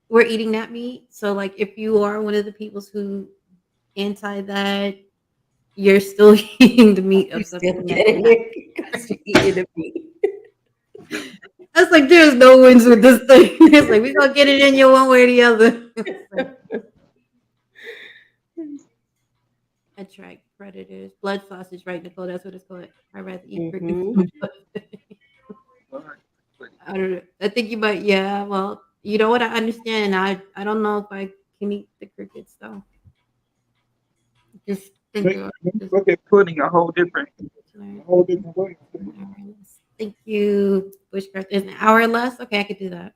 we're eating that meat. So like if you are one of the peoples who anti that, you're still eating the meat of something. Eating the meat. That's like there's no wins with this thing. It's like we're gonna get it in you one way or the other. Attract predators. Blood sausage, right, Nicole? That's what it's called. I'd rather eat crickets. I don't know. I think you might. Yeah. Well, you know what? I understand. I don't know if I can eat the crickets though. Just think look at pudding a whole different way. Thank you, Bushcraft. Is an hour less? Okay, I could do that.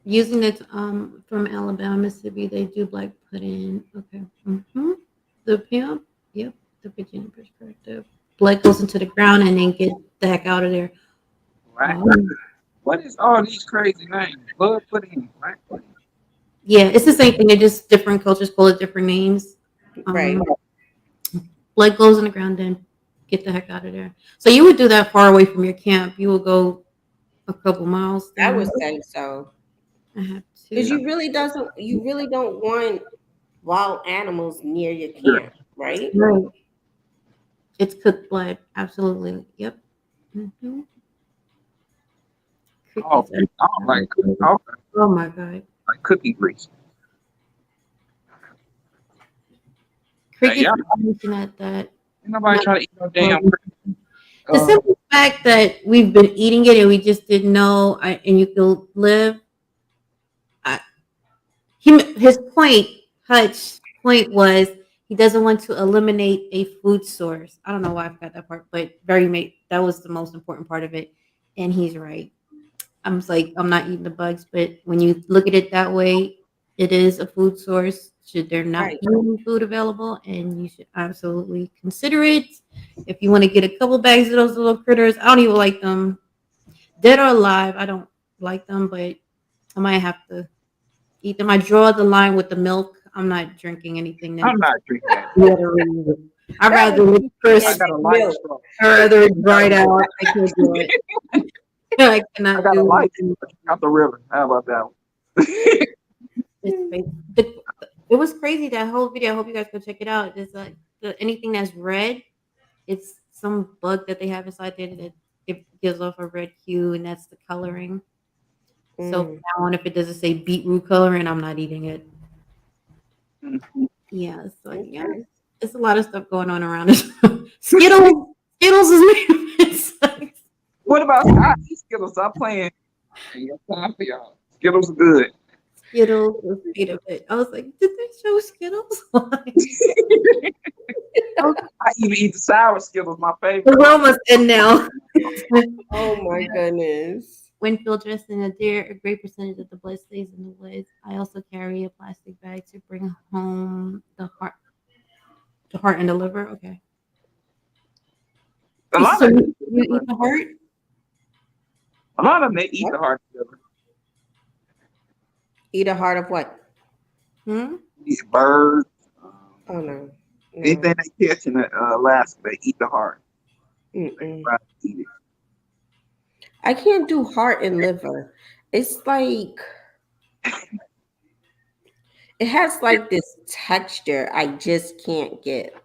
Using it from Alabama, Mississippi, they do black pudding. Okay. The pimp. Yep. the Virginia perspective. Blood goes into the ground and then get the heck out of there. Right. What is all these crazy names? Blood pudding, right? Yeah, it's the same thing. They're just different cultures call it different names. Right. Blood goes in the ground and get the heck out of there. So you would do that far away from your camp. You would go a couple miles. I would say so. I have to. Because you really don't want wild animals near your camp, right? Right. It's cooked blood. Absolutely. Yep. Mm-hmm. Oh, I don't like cooking. Oh my God. Like cookie grease. Crickets Yeah. are looking at that. Ain't nobody trying to eat no damn cricket. The simple fact that we've been eating it and we just didn't know, and you could live. His point, Hutch's point was he doesn't want to eliminate a food source. I don't know why I forgot that part, but that was the most important part of it, and he's right. I'm like, I'm not eating the bugs, but when you look at it that way, it is a food source. Should there not be any food available, and you should absolutely consider it. If you want to get a couple bags of those little critters, I don't even like them, dead or alive. I don't like them, but I might have to eat them. I draw the line with the milk. I'm not drinking anything. I'm not drinking that. I'd rather it crisp. I got a light straw. I'd rather it dried out. I can't do it. I cannot I got a do light it. out the river. How about that one? It was crazy, that whole video. I hope you guys go check it out. It's like anything that's red, it's some bug that they have inside there that it gives off a red hue, and that's the coloring. So now on, if it doesn't say beetroot coloring, I'm not eating it. Yeah, so yeah, it's a lot of stuff going on around us. Skittles is made of insects. What about I eat Skittles? Stop playing. Ain't got time for y'all. Skittles are good. Skittles was made of it. I was like, did they show Skittles? I even eat the sour Skittles, my favorite. We're almost in now. Oh my goodness. When field dressing a deer, a great percentage of the blood stays in the woods. I also carry a plastic bag to bring home the heart and the liver. Okay. A lot So of you eat the heart? them, they eat the heart and liver. Eat a heart of what? Eat birds. Oh no. Anything they catch in Alaska, they eat the heart. Mm-mm. They try to eat it. I can't do heart and liver. It's like it has like this texture I just can't get.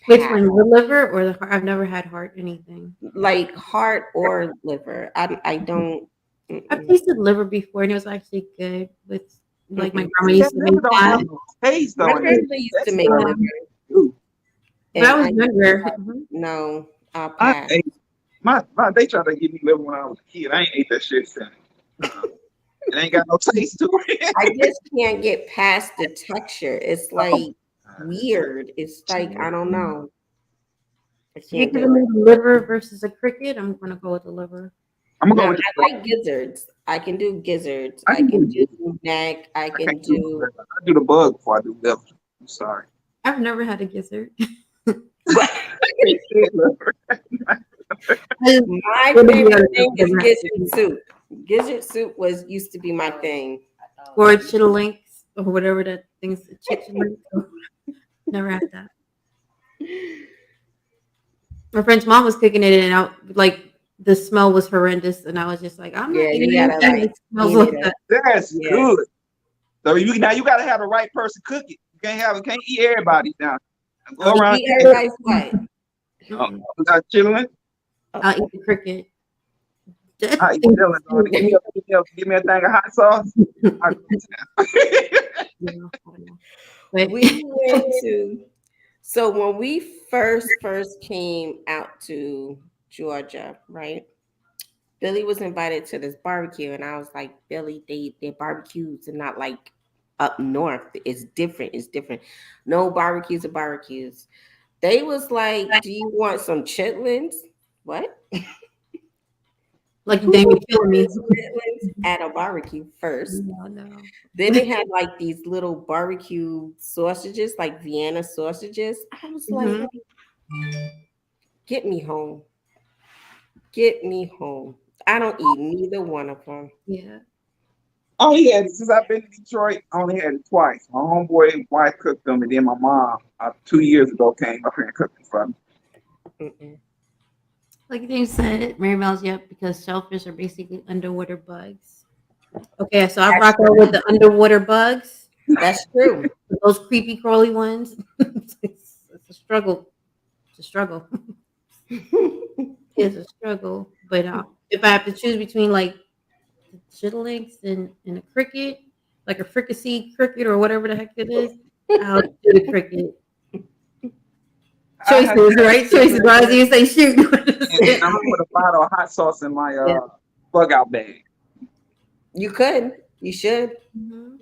Which one, the liver or the heart? I've never had heart anything. Like heart or liver. I don't. I've tasted liver before, and it was actually good. With like my grandma used to make that. Taste My though. grandma used to make liver. But I was younger. No, I'll pass. They tried to give me liver when I was a kid. I ain't ate that shit since. It ain't got no taste to it. I just can't get past the texture. It's like weird. It's like I don't know. I You're can't giving me liver versus a cricket. I'm gonna go with the liver. I'm gonna go with I like gizzards. I can do gizzards. I can do neck. I can do. I do the bug before I do liver. I'm sorry. I've never had a gizzard. My favorite thing is gizzard soup. Gizzard soup used to be my thing. Or chitterlings or whatever that thing's. Chitterlings. Never had that. My friend's mom was cooking it, and the smell was horrendous, and I was just like, I'm not eating anything that smells like that. That's good. So you gotta have the right person cook it. You can't eat everybody now. Go around. Eat everybody's what? Got chilling. I'll eat the cricket. I eat chilling. Give me a thing of hot sauce. We went to. So when we first came out to Georgia, right? Billy was invited to this barbecue, and I was like, Billy, their barbecues are not like up north. It's different. It's different. No barbecues are barbecues. They was like, do you want some chitlins? What? Like they were killing me at a barbecue first. No. Then they had like these little barbecue sausages, like Vienna sausages. I was like, Get me home. Get me home. I don't eat neither one of them. Yeah. I only had it since I've been to Detroit. I only had it twice. My homeboy wife cooked them, and then my mom 2 years ago came up here and cooked them for me. Mm-mm. Like you said, Mary Mel's, yep, because shellfish are basically underwater bugs. Okay, so I rock out with the underwater bugs. That's true. Those creepy crawly ones. It's a struggle. It's a struggle. It's a struggle. But if I have to choose between like chitterlings and a cricket, like a fricassee cricket or whatever the heck it is, I'll do the cricket. Choices, right? Choices. Why do you say shoot? And I'm gonna put a bottle of hot sauce in my bug out bag. You could. You should. Mm-hmm.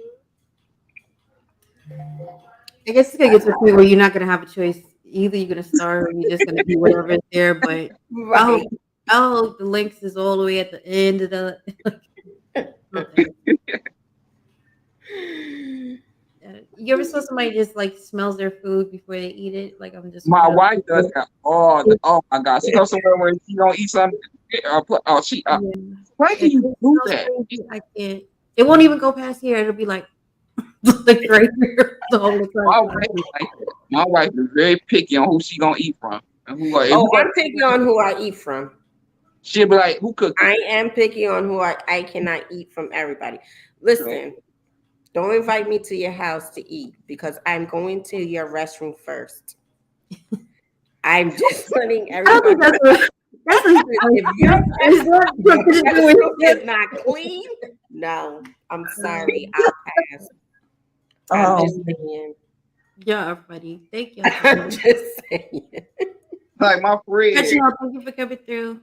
I guess it's gonna get to a point where you're not gonna have a choice. Either you're gonna starve or you're just gonna do whatever is there. But Right. I hope the links is all the way at the end of the. You ever saw somebody just like smells their food before they eat it? Like I'm just. My wife does that. Oh my God! She goes somewhere where she don't eat something. Why can you do that? I can't. It won't even go past here. It'll be like right here the whole time. My wife is very picky on who she gonna eat from. And who, I'm picky on who I eat from. She'll be like, "Who cooked?" I am picky on who I cannot eat from everybody. Listen, don't invite me to your house to eat because I'm going to your restroom first. I'm just letting everybody. If your restroom is not clean, no, I'm sorry. I'll pass. I'm just saying. Yeah, buddy. Thank you. I'm just saying. Like my friend. Thank you for coming through.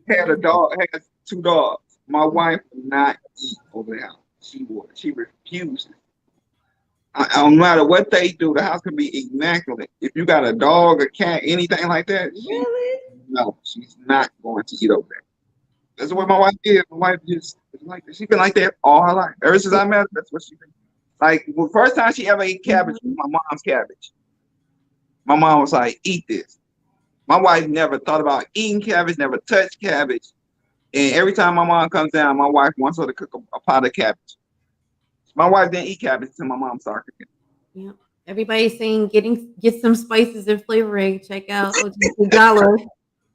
Had a dog, had 2 dogs. My wife would not eat over the house. She would. She refuses. No matter what they do, the house can be immaculate. If you got a dog, a cat, anything like that, Really? No, she's not going to eat over there. That's what my wife did. My wife just like that. She's been like that all her life. Ever since I met her, that's what she been. Like the first time she ever ate cabbage was my mom's cabbage. My mom was like, "Eat this." My wife never thought about eating cabbage, never touched cabbage. And every time my mom comes down, my wife wants her to cook a pot of cabbage. My wife didn't eat cabbage until my mom started cooking. Yeah. Everybody's saying get some spices and flavoring. Check out $2.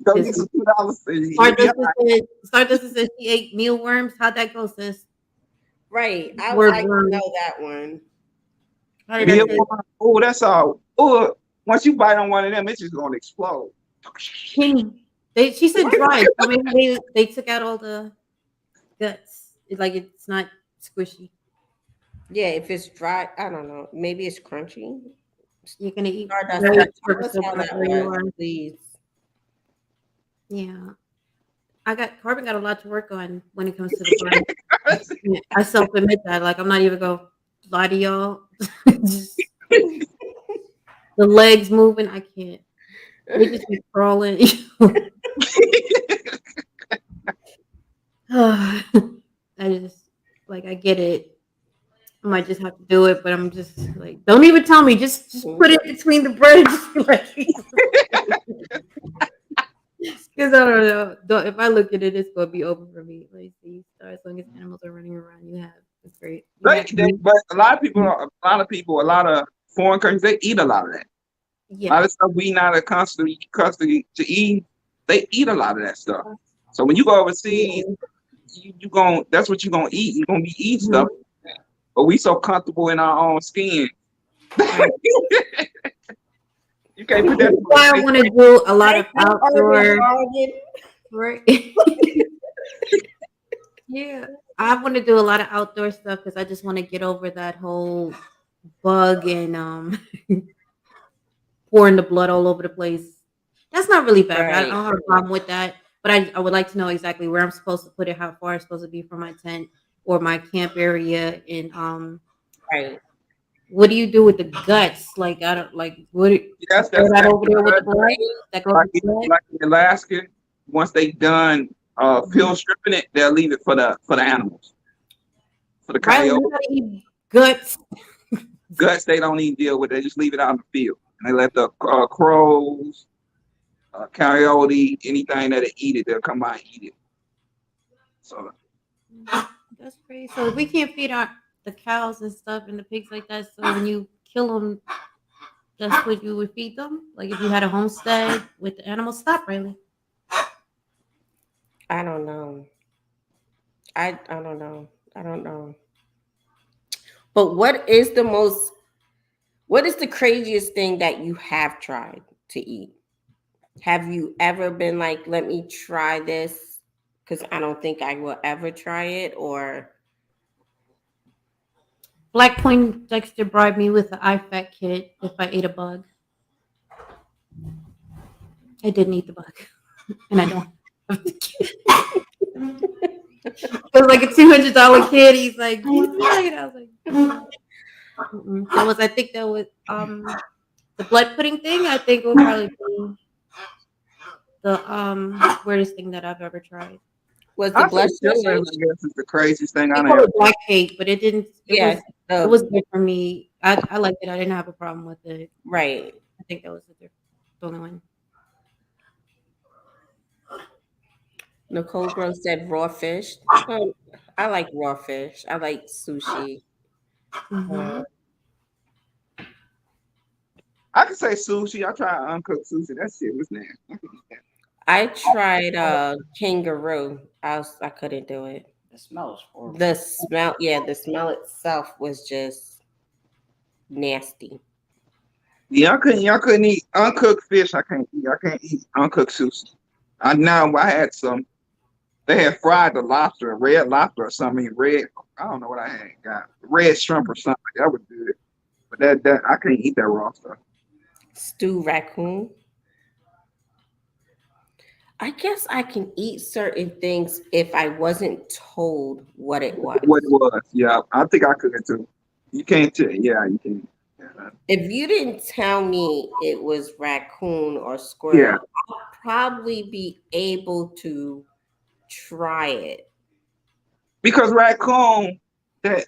Go get some $2. Stardust said she ate mealworms. How'd that go, sis? Right. I would like to know that one. Oh, that's all. Oh, once you bite on one of them, it's just gonna explode. She said dry. So maybe they took out all the guts. It's not squishy. Yeah, if it's dry, I don't know. Maybe it's crunchy. You're gonna eat. Please. Yeah, Carbon got a lot to work on when it comes to the body. I self-admit that. Like I'm not even gonna lie to y'all. Just, the legs moving, I can't. They just be crawling. I just I get it. I might just have to do it, but I'm just like, don't even tell me. Just put it between the bread. Because I don't know. If I look at it, it's gonna be over for me. Like, see, as long as animals are running around, it's great. But a lot of foreign countries, they eat a lot of that. Yeah. A lot of stuff we not accustomed to eat, they eat a lot of that stuff. So when you go overseas, that's what you're gonna eat. You're gonna be eating stuff. But we so comfortable in our own skin. You can't put that. Why I want to do a lot of outdoor. Right. Yeah, I want to do a lot of outdoor stuff because I just want to get over that whole bug and pouring the blood all over the place. That's not really bad. Right. I don't have a problem with that, but I would like to know exactly where I'm supposed to put it, how far it's supposed to be from my tent or my camp area, and right. What do you do with the guts? Like I don't like what. That's over there with the blood. That goes like in Alaska, once they done peel stripping it, they'll leave it for the animals, for the coyote. Right, guts. Guts they don't even deal with. They just leave it out in the field. And they let the crows, coyote, anything that they eat it, they'll come by and eat it. So That's crazy. So we can't feed the cows and stuff and the pigs like that. So when you kill them, that's what you would feed them. Like if you had a homestead with the animals. Stop, Riley. I don't know. I don't know. I don't know. But what is the craziest thing that you have tried to eat? Have you ever been like, let me try this? Because I don't think I will ever try it. Or Black Point Dexter bribed me with an IFAC kit if I ate a bug. I didn't eat the bug, and I don't have the kit. It was like a $200 kit. He's like, "Do you like it?" I was like, I think that was the blood pudding thing. I think will probably be the weirdest thing that I've ever tried. was the blood Chillin', I pressure? guess, is the craziest thing I They know. call it black cake, but it didn't. Yeah, It was good for me. I liked it. I didn't have a problem with it. right. I think that was the only one. Nicole Gross said raw fish. I like raw fish. I like sushi. I could say sushi. I tried uncooked sushi. That shit was nasty. I could eat that. I tried kangaroo. I couldn't do it. The smell is horrible. The smell itself was just nasty. Yeah, I couldn't eat uncooked fish. I can't eat uncooked sushi. I had some. They had fried the lobster, red lobster or something. Red, I don't know what I had got. Red shrimp or something. That was good. But that I couldn't eat that raw stuff. Stew raccoon. I guess I can eat certain things if I wasn't told what it was. What it was, yeah. I think I could too. You can't tell. Yeah, you can. Yeah. If you didn't tell me it was raccoon or squirrel, Yeah. I'll probably be able to try it. Because raccoon, I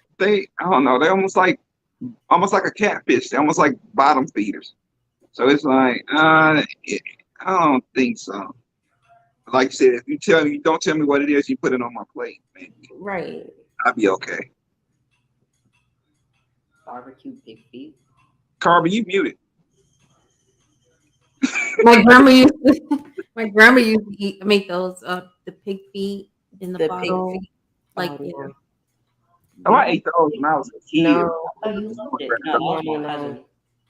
don't know, they're almost like a catfish. They're almost like bottom feeders. So it's like, I don't think so. Like you said, if you don't tell me what it is, you put it on my plate, man. Right. I'll be okay. Barbecue pig feet. Carver, you muted. My grandma used to make those the pig feet in the bottle. Pig feet. Like yeah. Oh, I ate those when I was a kid. No. Oh, you loved it. No, that was my cousin.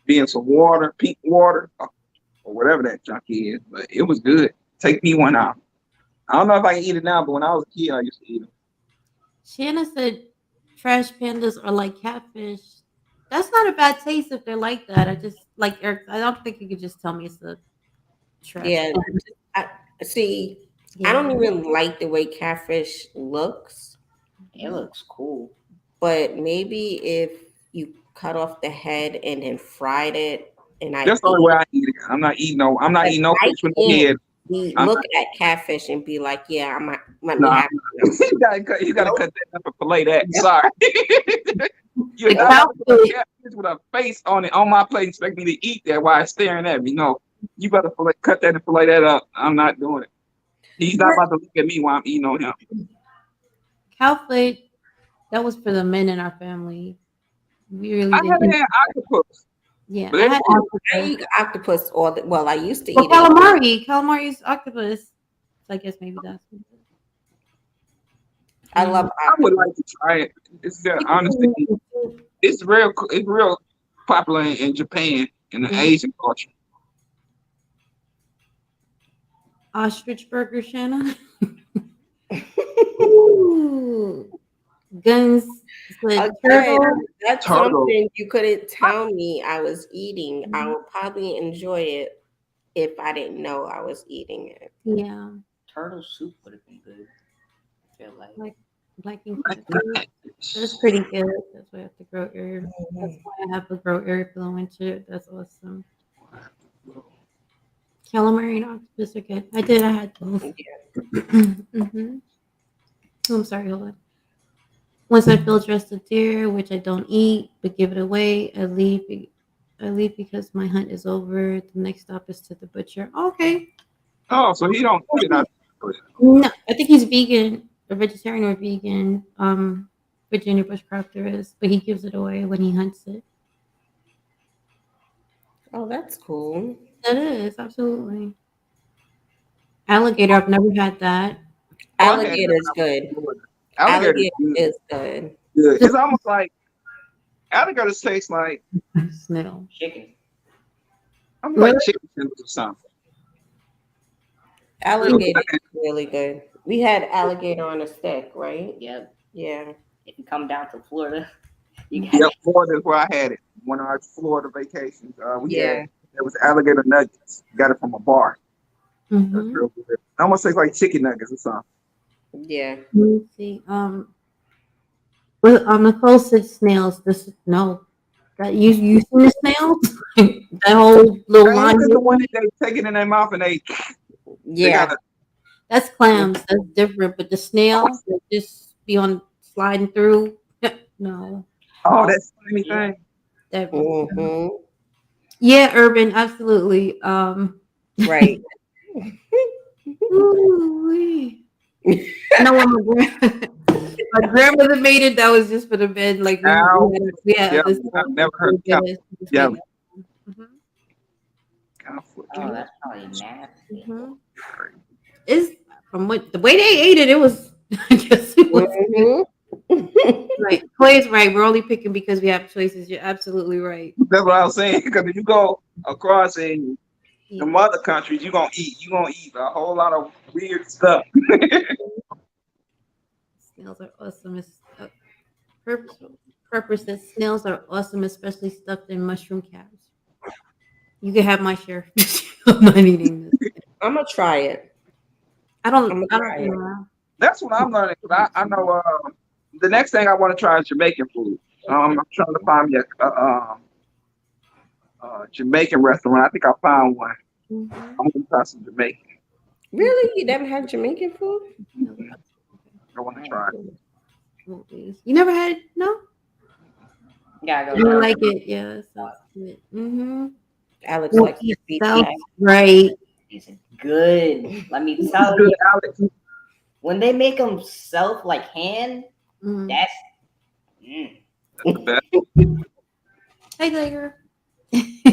Be in some water, pink water, or whatever that junk is. But it was good. Take me one out. I don't know if I can eat it now, but when I was a kid, I used to eat them. Shanna said trash pandas are like catfish. That's not a bad taste if they're like that. I just like Eric. I don't think you could just tell me it's the trash. Yeah. I don't even like the way catfish looks. It looks cool. But maybe if you cut off the head and then fried it, that's the only way I eat it. I'm not eating no fish with the head. Look at catfish and be like, yeah, let me No, have it. you gotta cut that up and fillet that. Sorry. You're The not catfish with a face on it on my plate, expect me to eat that while it's staring at me. No, you better cut that and fillet that up. I'm not doing it. He's not about to look at me while I'm eating on him. Cowfoot, that was for the men in our family. We really I didn't. haven't had octopus. Yeah, But I had I eat octopus I used to well, eat calamari. Calamari's octopus. So I guess maybe that's what it is. I love I would like to try it. It's honestly, it's real popular in Japan in the Asian culture. Ostrich burger, Shanna. Ooh. Guns. That's something you couldn't tell me I was eating. I would probably enjoy it if I didn't know I was eating it. Yeah. Turtle soup would have been good. I feel like Black ink. That's pretty good. That's why I have to grow area. That's why I have to grow area for the winter. That's awesome. Calamari and octopus are good. I had both. Mm-hmm. Oh, I'm sorry, hold on. Once I feel dressed to deer, which I don't eat, but give it away, I leave it I leave because my hunt is over. The next stop is to the butcher. Okay. Oh, so he don't eat it. No, I think he's vegan, or vegetarian or vegan. Virginia bushcrafter is, but he gives it away when he hunts it. Oh, that's cool. That is absolutely. Alligator. I've never had that. Oh, I had Alligator is good. alligator Alligator is is good. good. It's almost like alligator tastes like Snail. Chicken. I'm like chicken tenders or something. Alligator is really good. We had alligator on a stick, right? Yep. Yeah. If you come down to Florida, you got Yep, Florida is where I had it. One of our Florida vacations. Yeah. There was alligator nuggets. Got it from a bar. That's Mm-hmm. real good. It almost tastes like chicken nuggets or something. Yeah. Let me see. Well, Nicole said snails. This no. That you seen the snails? That whole little Hey, line. look at the one that they take it in their mouth and they Yeah. got That's clams. That's different. But the snails that just be on sliding through. No. that's funny thing. That. Mm-hmm. Yeah, urban. Absolutely. Right. Ooh-wee. I know when my grandmother made it. That was just for the bed. Like Cow. we had Yep, this. I've never heard of cow. Yeah. Cow foot. oh, that's probably nasty. Is from what the way they ate it, it was. I guess it was right. Clay's right. We're only picking because we have choices. You're absolutely right. That's what I was saying. Because if you go across in the mother countries, you're gonna eat a whole lot of weird stuff. Snails are awesome. Purpose that snails are awesome, especially stuffed in mushroom caps. You can have my share. I'm not eating this. I'm gonna try it. I don't know. That's what I'm learning. Cause I know the next thing I want to try is Jamaican food. I'm trying to find me a Jamaican restaurant. I think I found one. I'm gonna try some Jamaican. Really? You never had Jamaican food? I want to try it. You never had no? Yeah, You don't like it? Yeah, that's good. Mm-hmm. Alex likes to beat right. It's good. Let me tell Good, you. Alex. When they make them self like hand, that's That's the best. Hey, Tiger. Hey,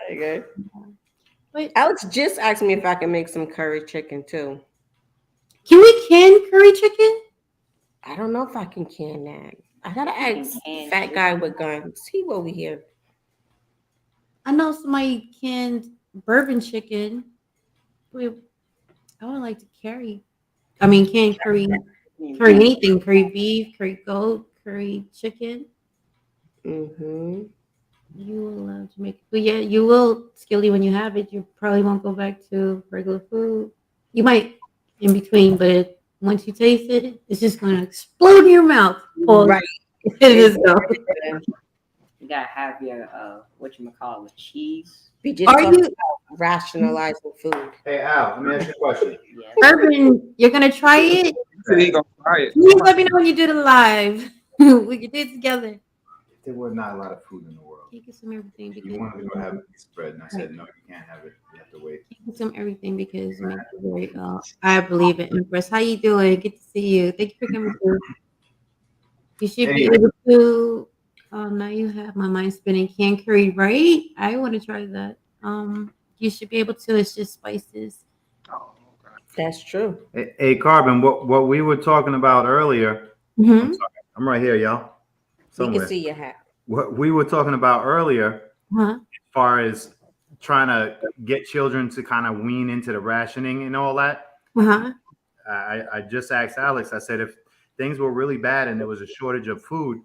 Tiger. Wait. Alex just asked me if I can make some curry chicken too. Can we can curry chicken? I don't know if I can that. I gotta ask fat guy with guns. He over here. I know somebody canned bourbon chicken. I would like to can curry anything, curry beef, curry goat, curry chicken. Mm-hmm. You will love to make, but yeah, you will, Skilly, when you have it, you probably won't go back to regular food. You might in between, but once you taste it, it's just going to explode in your mouth. Right. It is though. you gotta have your whatchamacallit, cheese. We just talking about rationalizing food. Hey Al, let me ask you a question. Yeah. Urban, you're gonna try it? He gonna try it. Please let me know when you do it live. We can do it together. There was not a lot of food in the world. You can some everything because You wanted to go have a piece of bread, and I said, no, you can't have it. You have to wait. some everything because it makes you very I believe it. Empress, how you doing? Good to see you. Thank you for coming through. You should be able to. Now you have my mind spinning. Canned curry, right? I want to try that. You should be able to. It's just spices. That's true. Hey, Carbon, what we were talking about earlier. Mm-hmm. I'm right here, y'all. We can see your hat. What we were talking about earlier, Huh? as far as trying to get children to kind of wean into the rationing and all that. Uh-huh. I just asked Alex, I said, if things were really bad and there was a shortage of food,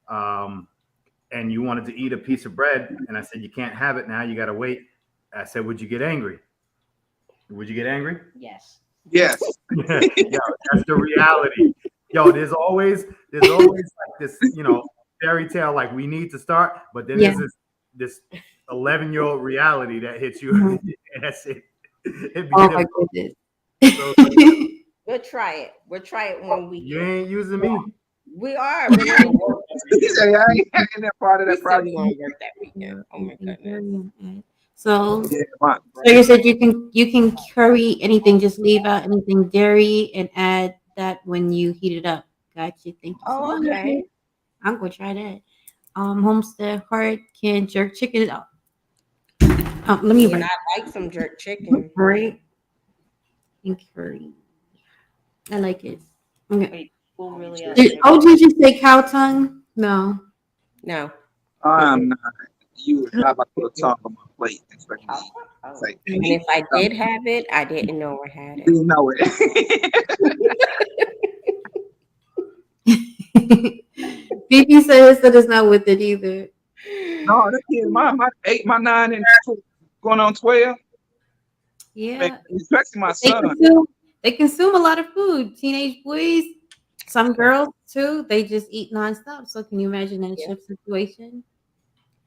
and you wanted to eat a piece of bread, and I said, you can't have it now, you got to wait. I said, would you get angry? Would you get angry? Yes. Yes. Yo, that's the reality. Yo, there's always like this, fairy tale, like we need to start, but then there's this 11-year-old reality that hits you. And that's it. My goodness. So, We'll try it. We'll try it when we. you ain't using me. We are. He said, "Yeah, I ain't in that part of We that still project." gonna work that weekend. Oh my goodness. So, Yeah, my, so you said you can curry anything, just leave out anything dairy and add that when you heat it up. Gotcha. Thank you so Oh, much. okay. I'm gonna try that. Homestead Heart can jerk chicken. Let me Yeah, write. I like some jerk chicken. Right. And curry. I like it. Okay. Wait, who really Did you say cow tongue? No. No. I'm not. You was not about to put a tongue on my plate. Expect me to say, And if I did have it, I didn't know I had you it. didn't know it. BB says that it's not with it either. No, that kid, my 8, my 9, and going on 12. Yeah. Especially my They son. consume a lot of food. Teenage boys, some girls too, they just eat nonstop. So can you imagine that shift situation?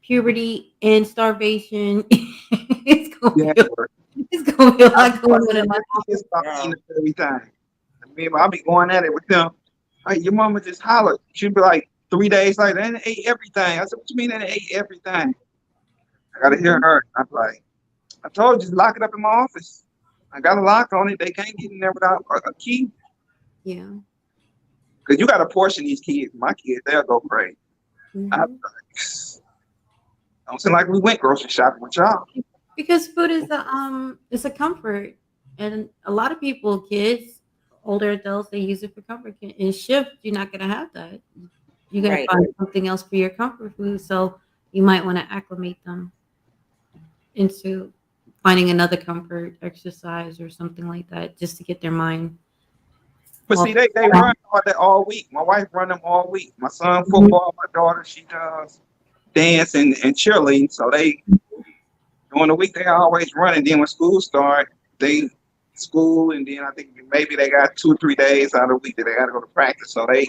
Puberty and starvation. It's gonna Yeah. be a lot going on. My kids stop eating everything. I mean, I'll be going at it with them. Hey, your mama just hollered. She'd be like 3 days later, and ate everything. I said, "What you mean they ate everything?" I gotta hear her. I'm like, "I told you, lock it up in my office. I got a lock on it. They can't get in there without a key." Yeah. Because you got to portion these kids. My kids, they'll go crazy. Mhm. Don't seem like we went grocery shopping with y'all. Because food is it's a comfort, and a lot of people, kids, older adults, they use it for comfort. In shift, you're not gonna have that. You gotta Right. find something else for your comfort food. So you might want to acclimate them into finding another comfort exercise or something like that, just to get their mind. But see, they run all that all week. My wife run them all week. My son football, my daughter, she does dance and cheerleading. So they during the week they always running. Then when school start, they school, and then I think maybe they got 2 or 3 days out of the week that they got to go to practice. So they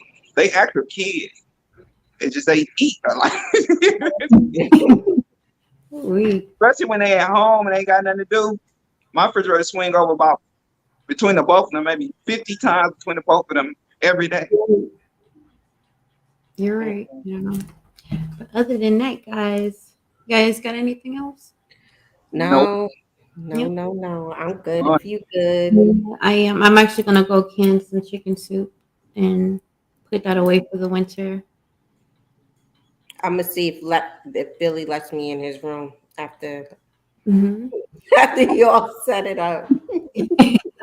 active kids. It's just they eat a lot. Especially when they at home and they ain't got nothing to do. My refrigerator swing over about between the both of them, maybe 50 times between the both of them every day. You're right. Yeah. But other than that, guys, you guys got anything else? No. Yep. No. I'm good if you good. I am. I'm actually gonna go can some chicken soup and put that away for the winter. I'm gonna see if Billy lets me in his room after after you all set it up.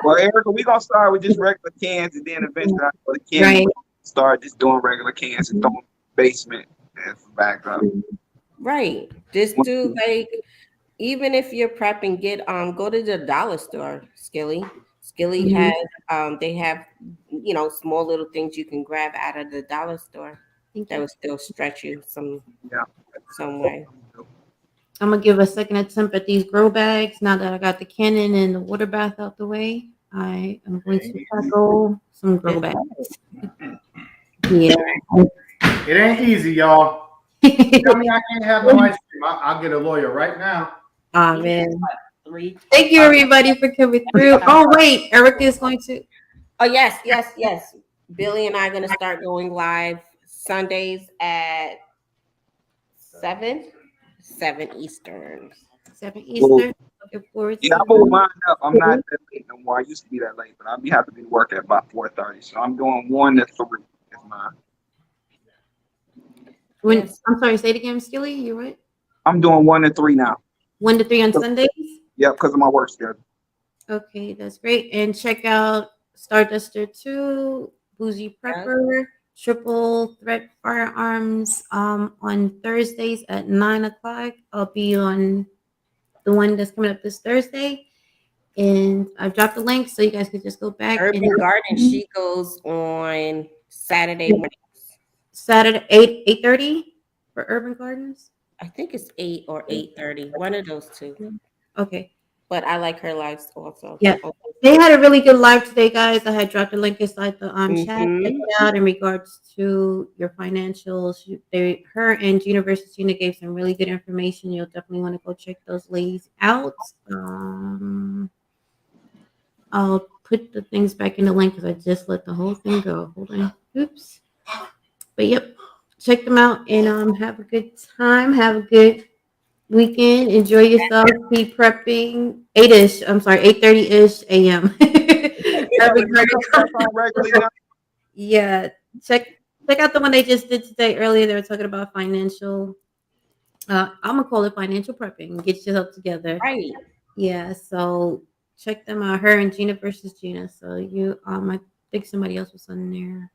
Well, Erika, we're gonna start with just regular cans, and then eventually for the cans, start just doing regular cans and throwing basement as backup. Right. Just do like, even if you're prepping, get go to the dollar store, Skilly. Skilly has they have small little things you can grab out of the dollar store that will still stretch you some way. I'm gonna give a second attempt at these grow bags now that I got the cannon and the water bath out the way. I am going to tackle some grow bags. Yeah. It ain't easy, y'all. Tell me I can't have no ice cream. I'll get a lawyer right now. Oh man. Thank you everybody for coming through. Oh wait, Erika is going to. Oh yes. Billy and I are gonna start going live Sundays at 7 Eastern. 7 Eastern. Looking forward to I moved mine up. I'm not that late no more. I used to be that late, but I'll have to be to work at about 4:30. So I'm doing 1 to 3 is mine. I'm sorry, say it again, Skilly. You're right. I'm doing 1 to 3 now. 1 to 3 on Sundays? Yep, because of my work schedule. Okay, that's great. And check out Starduster 2, Boozy Prepper, Triple Threat Firearms on Thursdays at 9 o'clock. I'll be on the one that's coming up this Thursday. And I've dropped the link so you guys can just go back. Urban Garden, she goes on Saturday mornings. Saturday, 8:30 for Urban Gardens? I think it's 8 or 8:30. One of those two. Okay. But I like her lives also. Yeah. They had a really good live today, guys. I had dropped a link inside the chat. Check it out in regards to your financials. Her and University Student gave some really good information. You'll definitely want to go check those ladies out. I'll put the things back in the link because I just let the whole thing go. Hold on. Oops. But yep, check them out and have a good time. Have a good weekend. Enjoy yourself. Be prepping 8-ish. I'm sorry, 8:30-ish a.m. Everybody yeah, check out the one they just did today earlier. They were talking about financial. I'm gonna call it financial prepping. Get yourself together. Right. Yeah. So check them out. Her and Gina versus Gina. So I think somebody else was on there.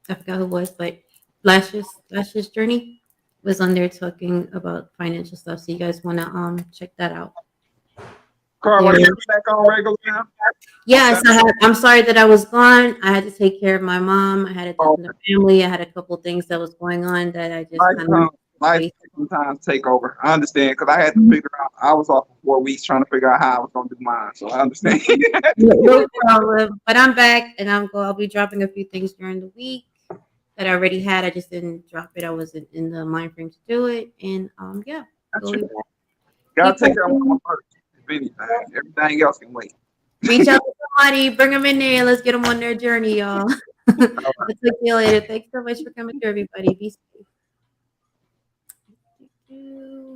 I forgot who it was, but last year's journey was on there talking about financial stuff. So you guys wanna check that out. Carl, are you back on regular now? Yes, I'm sorry that I was gone. I had to take care of my mom. I had a death in the family. I had a couple things that was going on that I just life sometimes take over. I understand because I had to figure out. I was off for 4 weeks trying to figure out how I was going to do mine. So I understand. No problem. But I'm back and I'll be dropping a few things during the week that I already had. I just didn't drop it. I wasn't in the mind frame to do it. And yeah. Gotta take care of my first. If anything, everything else can wait. Reach out to somebody, bring them in there, let's get them on their journey, y'all. I'll talk to you later. Thanks so much for coming through, everybody. Be safe.